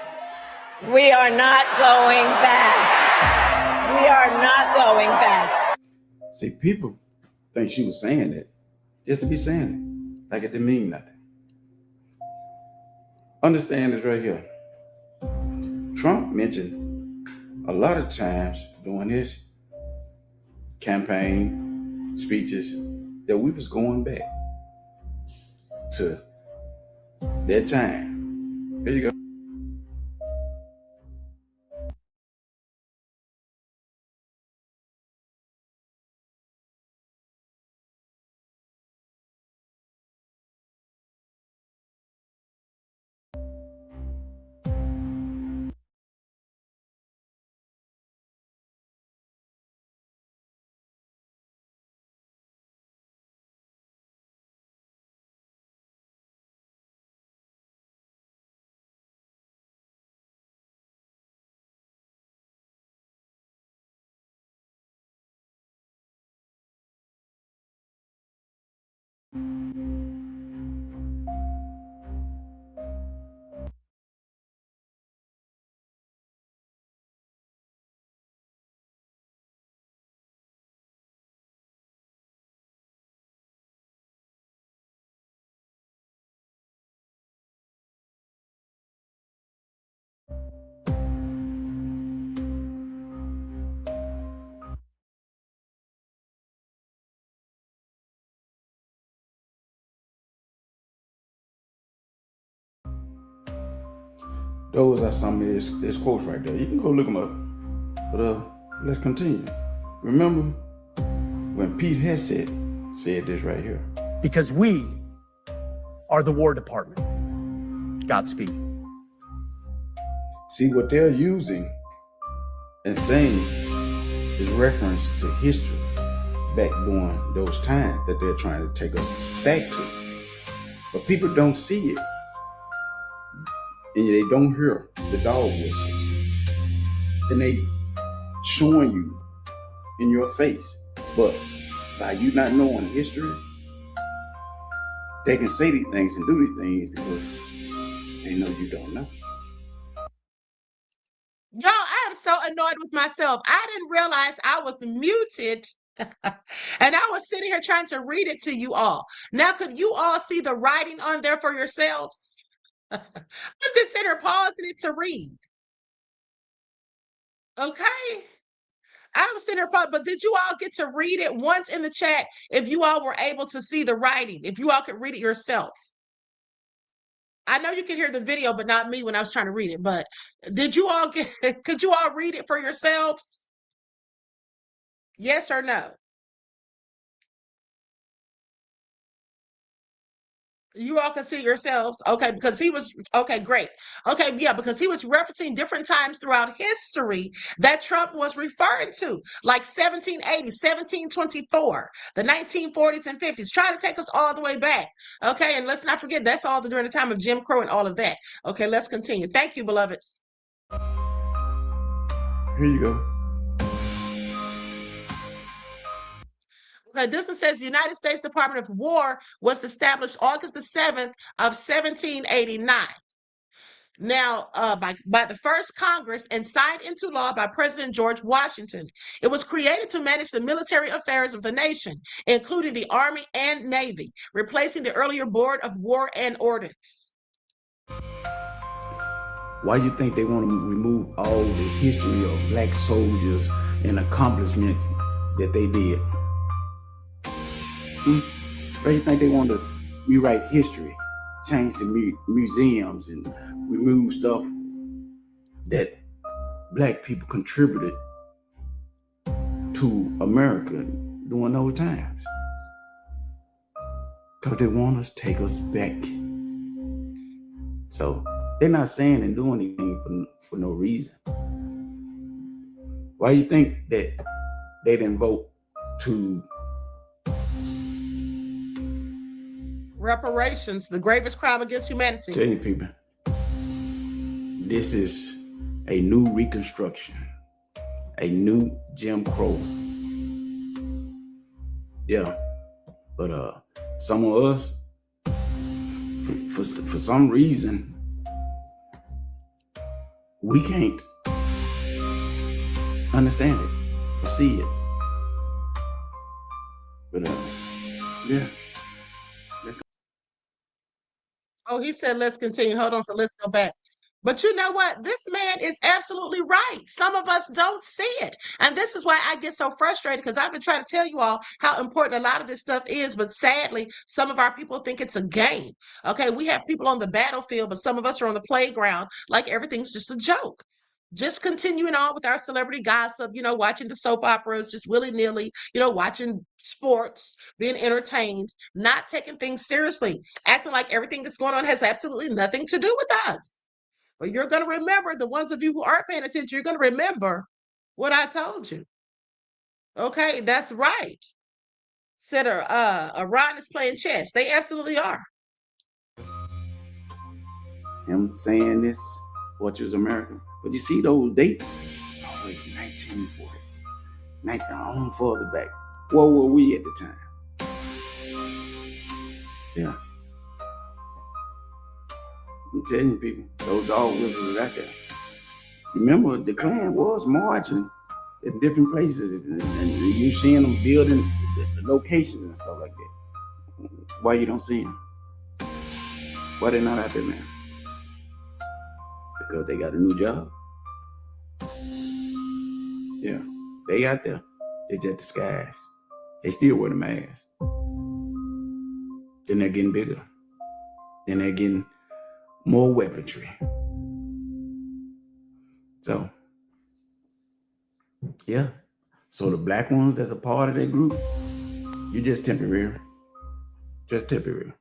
we are not going back. We are not going back. See, people think she was saying that just to be saying it, like it didn't mean nothing. Understand this right here. Trump mentioned a lot of times during his campaign speeches that we was going back to that time. Here you go. Those are some of his quotes right there. You can go look them up. But let's continue. Remember when Pete Hegseth said this right here? Because we are the War Department. Godspeed. See, what they're using and saying is reference to history back during those times that they're trying to take us back to. But people don't see it. And they don't hear the dog whistles. And they showing you in your face. But by you not knowing history, they can say these things and do these things because they know you don't know. Y'all, I am so annoyed with myself. I didn't realize I was muted And I was sitting here trying to read it to you all. Now, could you all see the writing on there for yourselves? I'm just sitting here pausing it to read. Okay. I was sitting here, but did you all get to read it once in the chat if you all were able to see the writing, if you all could read it yourself? I know you can hear the video, but not me when I was trying to read it. But did you all could you all read it for yourselves? Yes or no? You all can see yourselves. Okay, because he was, okay, great. Okay, yeah, because he was referencing different times throughout history that Trump was referring to, like 1780, 1724, the 1940s and 50s, trying to take us all the way back. Okay, and let's not forget, that's all during the time of Jim Crow and all of that. Okay, let's continue. Thank you, beloveds. Here you go. Okay, this one says the United States Department of War was established August the 7th of 1789. Now, by the first Congress and signed into law by President George Washington. It was created to manage the military affairs of the nation, including the Army and Navy, replacing the earlier Board of War and Ordnance. Why you think they want to remove all the history of black soldiers and accomplishments that they did? Why you think they want to rewrite history, change the museums, and remove stuff that black people contributed to America during those times? Because they want us to take us back. So they're not saying and doing anything for no reason. Why you think that they didn't vote to Reparations, the gravest crime against humanity? tell you people, this is a new Reconstruction, a new Jim Crow. Yeah, but some of us, for some reason, we can't understand it or see it. But yeah. Oh, he said, let's continue. Hold on, so let's go back. But you know what? This man is absolutely right. Some of us don't see it. And this is why I get so frustrated, because I've been trying to tell you all how important a lot of this stuff is. But sadly, some of our people think it's a game. Okay, we have people on the battlefield, but some of us are on the playground like everything's just a joke. Just continuing on with our celebrity gossip, watching the soap operas, just willy-nilly, watching sports, being entertained, not taking things seriously, acting like everything that's going on has absolutely nothing to do with us. But you're going to remember, the ones of you who aren't paying attention, you're going to remember what I told you. Okay, that's right. Said Iran is playing chess. They absolutely are. Him saying this, what was American. But you see those dates? Always 1940s. On further back. Where were we at the time? Yeah. I'm telling you people, those dog whistles are out there. Remember, the Klan was marching in different places, and you seeing them building the locations and stuff like that. Why you don't see them? Why they not out there now? Because they got a new job. Yeah, they out there. They just disguised. They still wear the mask. Then they're getting bigger. Then they're getting more weaponry. So, yeah. So the black ones that's a part of that group, you're just temporary. Just temporary.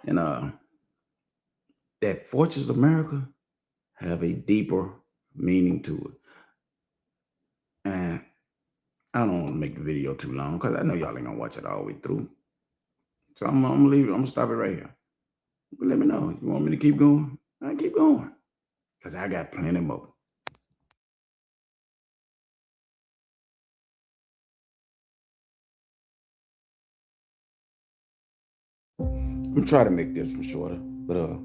And that Fortress America have a deeper meaning to it. And I don't want to make the video too long because I know y'all ain't gonna watch it all the way through. So I'm gonna leave it. I'm gonna stop it right here. But let me know. You want me to keep going? I keep going. Because I got plenty more. I'm gonna try to make this one shorter, but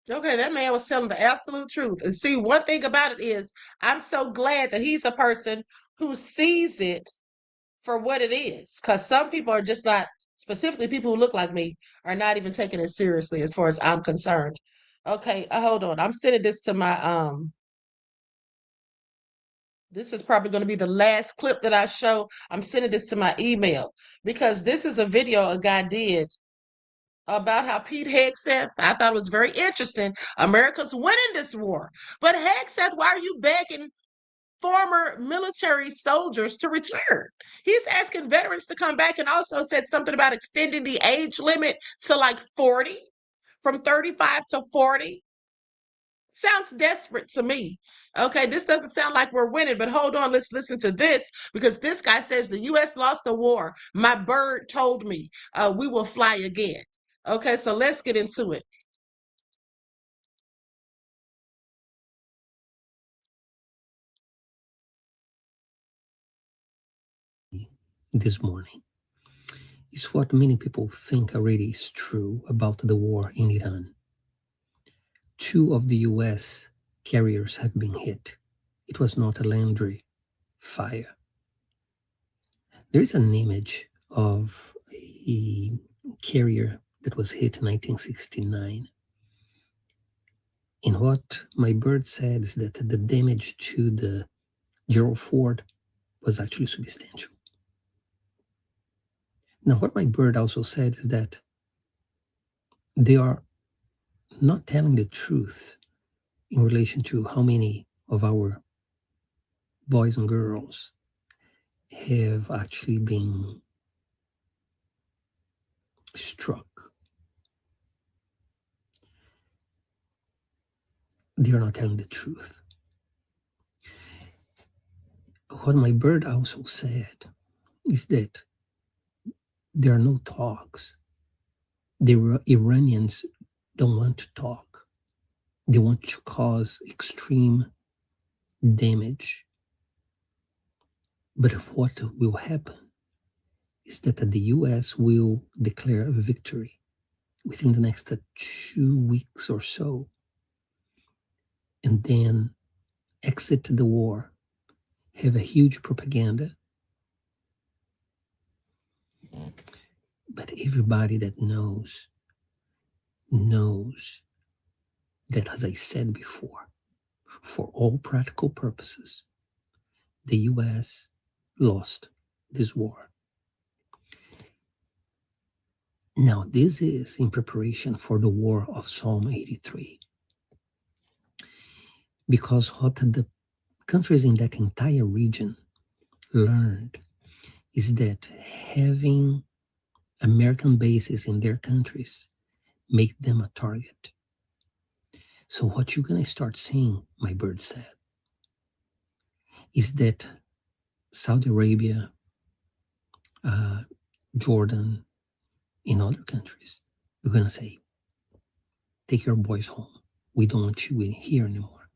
Okay, that man was telling the absolute truth. And see, one thing about it is, I'm so glad that he's a person who sees it for what it is. Because some people are just not, specifically people who look like me, are not even taking it seriously as far as I'm concerned. Okay, hold on. I'm sending this to my this is probably going to be the last clip that I show. I'm sending this to my email because this is a video a guy did about how Pete Hegseth, I thought it was very interesting. America's winning this war. But Hegseth, why are you begging former military soldiers to return? He's asking veterans to come back and also said something about extending the age limit to like 40, from 35 to 40. Sounds desperate to me. Okay, this doesn't sound like we're winning, but hold on, let's listen to this because this guy says the U.S. lost the war. My bird told me we will fly again. Okay, so let's get into it. This morning is what many people think already is true about the war in Iran. 2 of the US carriers have been hit. It was not a landry fire. There is an image of a carrier that was hit in 1969. And what my bird said is that the damage to the Gerald Ford was actually substantial. Now, what my bird also said is that they are not telling the truth in relation to how many of our boys and girls have actually been struck. They are not telling the truth. What my bird also said is that there are no talks. The Iranians don't want to talk. They want to cause extreme damage. But what will happen is that the US will declare a victory within the next 2 weeks or so, and then exit the war, have a huge propaganda. But everybody that knows that, as I said before, for all practical purposes, the US lost this war. Now, this is in preparation for the war of Psalm 83. Because what the countries in that entire region learned is that having American bases in their countries make them a target. So what you're going to start seeing, my bird said, is that Saudi Arabia, Jordan, in other countries, we're going to say, take your boys home. We don't want you in here anymore.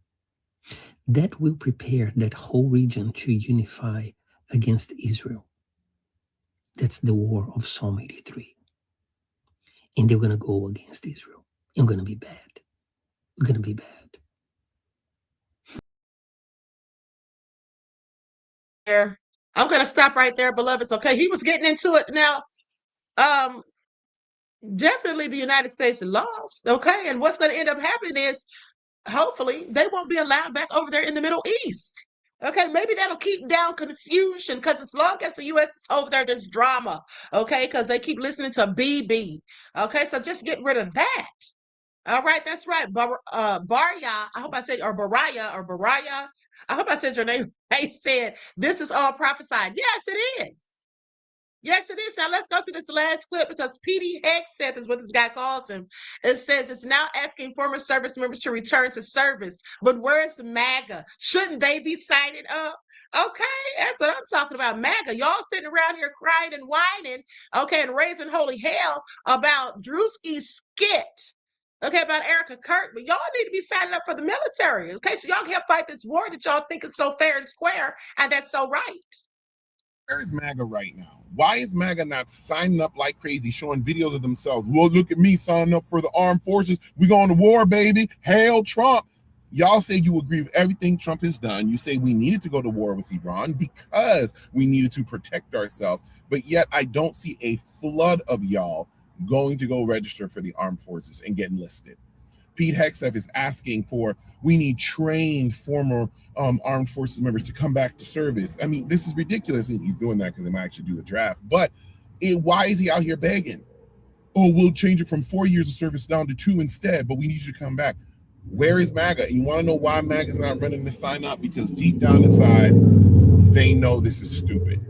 That will prepare that whole region to unify against Israel. That's the war of Psalm 83. And they're going to go against Israel. And we're going to be bad. We're going to be bad. There. I'm going to stop right there, beloveds. Okay, he was getting into it now. Definitely the United States lost, okay? And what's going to end up happening is, hopefully, they won't be allowed back over there in the Middle East. Okay, maybe that'll keep down confusion because as long as the U.S. is over there, there's drama, okay? Because they keep listening to BB, okay? So just get rid of that. All right, that's right. Barya, I hope I said, or Baraya, I hope I said your name. They said, this is all prophesied. Yes, it is. Yes, it is. Now let's go to this last clip because P.D. Hegseth is what this guy calls him. It says it's now asking former service members to return to service. But where's MAGA? Shouldn't they be signing up? Okay, that's what I'm talking about. MAGA. Y'all sitting around here crying and whining, okay, and raising holy hell about Drewski's skit. Okay, about Erica Kirk, but y'all need to be signing up for the military. Okay, so y'all can help fight this war that y'all think is so fair and square, and that's so right. Where is MAGA right now? Why is MAGA not signing up like crazy, showing videos of themselves? Well, look at me signing up for the armed forces. We going to war, baby. Hail Trump. Y'all say you agree with everything Trump has done. You say we needed to go to war with Iran because we needed to protect ourselves. But yet I don't see a flood of y'all going to go register for the armed forces and get enlisted. Pete Hegseth is asking for, we need trained former armed forces members to come back to service. I mean, this is ridiculous. And he's doing that because they might actually do the draft. But why is he out here begging? Oh, we'll change it from 4 years of service down to 2 instead, but we need you to come back. Where is MAGA? And you want to know why MAGA is not running the sign up? Because deep down inside, they know this is stupid.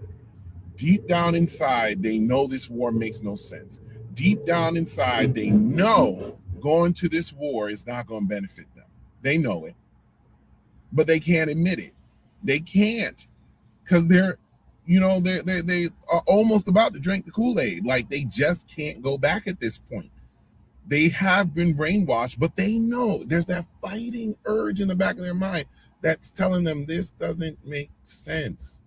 Deep down inside, they know this war makes no sense. Deep down inside, they know going to this war is not going to benefit them. They know it, but they can't admit it. They can't, because they are almost about to drink the Kool-Aid. Like, they just can't go back at this point. They have been brainwashed, but they know there's that fighting urge in the back of their mind that's telling them this doesn't make sense.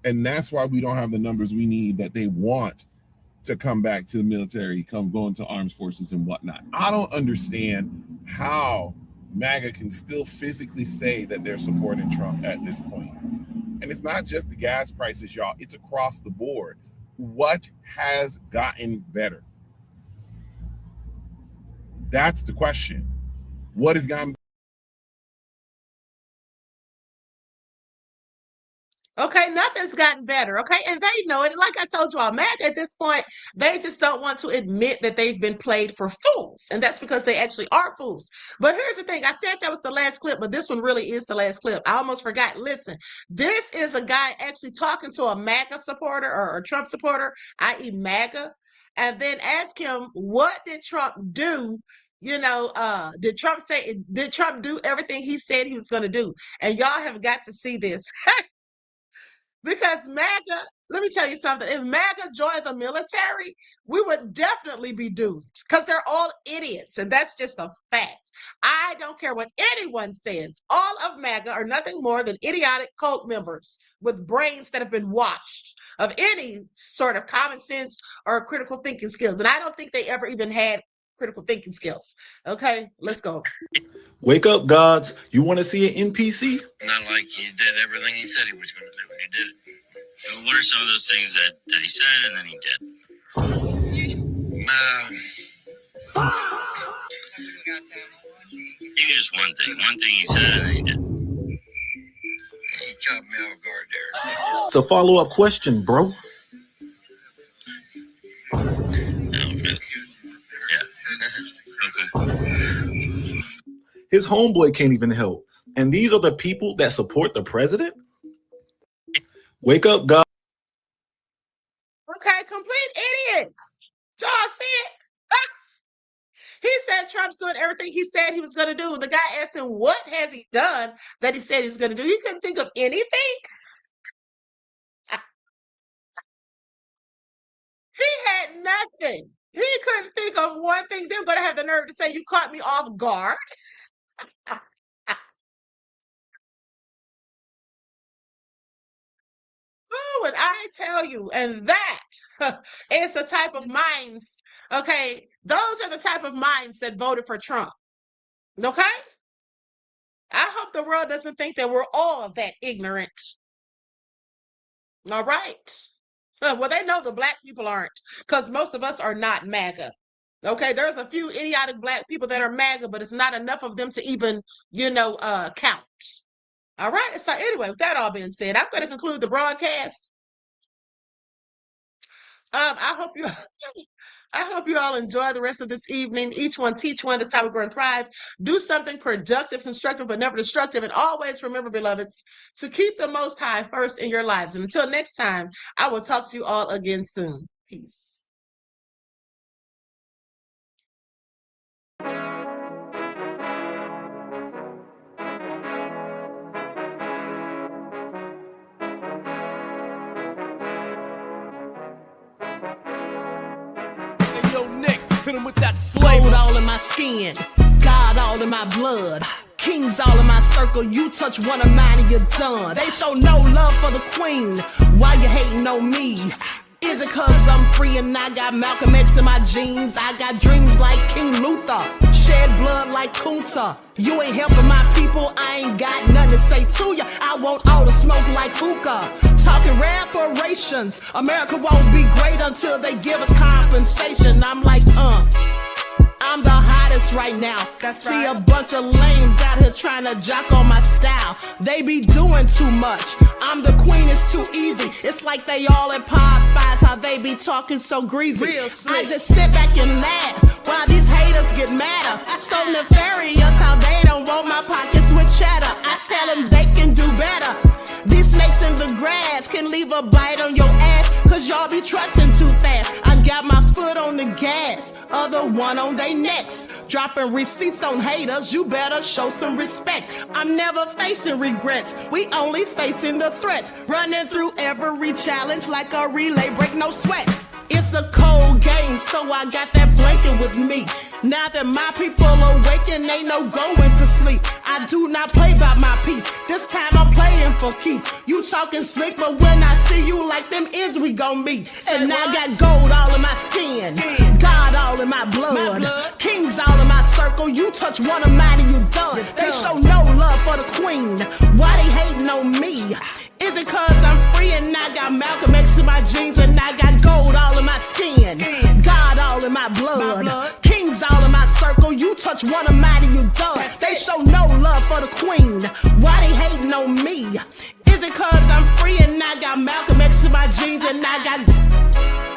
And that's why we don't have the numbers we need that they want to come back to the military, come go into armed forces and whatnot. I don't understand how MAGA can still physically say that they're supporting Trump at this point. And it's not just the gas prices, y'all. It's across the board. What has gotten better? That's the question. What has gotten better? Okay, nothing's gotten better. Okay, and they know it. Like I told you all, MAGA at this point, they just don't want to admit that they've been played for fools. And that's because they actually are fools. But here's the thing. I said that was the last clip, but this one really is the last clip. I almost forgot. Listen, this is a guy actually talking to a MAGA supporter or a Trump supporter, i.e. MAGA, and then ask him, what did Trump do? Did Trump do everything he said he was going to do? And y'all have got to see this. Because MAGA, let me tell you something. If MAGA joined the military, we would definitely be doomed because they're all idiots. And that's just a fact. I don't care what anyone says. All of MAGA are nothing more than idiotic cult members with brains that have been washed of any sort of common sense or critical thinking skills. And I don't think they ever even had critical thinking skills. Okay, let's go. Wake up, gods. You want to see an NPC? Not like he did everything he said he was going to do, and he did it. So what are some of those things that he said and then he did? Give me just one thing. One thing he said and then he did. He caught me off guard there. It's a follow-up question, bro. His homeboy can't even help. And these are the people that support the president? Wake up, God. Okay, complete idiots. Y'all see it? He said Trump's doing everything he said he was going to do. The guy asked him, what has he done that he said he's going to do? He couldn't think of anything. He had nothing. He couldn't think of one thing. They're going to have the nerve to say, you caught me off guard. Oh, and I tell you, and that is the type of minds, okay? Those are the type of minds that voted for Trump, okay? I hope the world doesn't think that we're all that ignorant. All right. Well, they know the black people aren't, because most of us are not MAGA. Okay, there's a few idiotic black people that are MAGA, but it's not enough of them to even, count. All right. So anyway, with that all being said, I'm going to conclude the broadcast. I hope you all enjoy the rest of this evening. Each one teach one. That's how we grow and thrive. Do something productive, constructive, but never destructive. And always remember, beloveds, to keep the Most High first in your lives. And until next time, I will talk to you all again soon. Peace. With that gold all in my skin, God all in my blood, kings all in my circle. You touch one of mine and you're done. They show no love for the queen. Why you hating on me? Is it cause I'm free and I got Malcolm X in my jeans? I got dreams like King Luther, shed blood like Kunsa. You ain't helping my people, I ain't got nothing to say to ya. I want all the smoke like hookah. Talking reparations, America won't be great until they give us compensation. I'm like, I'm the hottest right now. See a bunch of lames out here trying to jock on my style. They be doing too much. I'm the queen, it's too easy. It's like they all at Popeyes, how they be talking so greasy. I just sit back and laugh while these haters get madder. So nefarious how they don't want my pockets with cheddar. I tell them they can do better. These snakes in the grass can leave a bite on your ass, cause y'all be trusting too fast. I got my foot on the gas, other one on they necks. Dropping receipts on haters, you better show some respect. I'm never facing regrets, we only facing the threats. Running through every challenge like a relay, break no sweat. It's a cold game, so I got that blanket with me. Now that my people awaken, ain't no going to sleep. I do not play by my piece, this time I'm playing for keeps. You talking slick, but when I see you like them ends, we gon' meet. And I got gold all in my skin, God all in my blood, kings all in my circle. You touch one of mine and you done. They show no love for the queen, why they hating on me? Is it cause I'm free and I got Malcolm X in my jeans and I got gold all in my skin, God all in my blood, kings all in my circle. You touch one of mine and you done. They show no love for the queen, why they hating on me? Is it cause I'm free and I got Malcolm X in my jeans and I got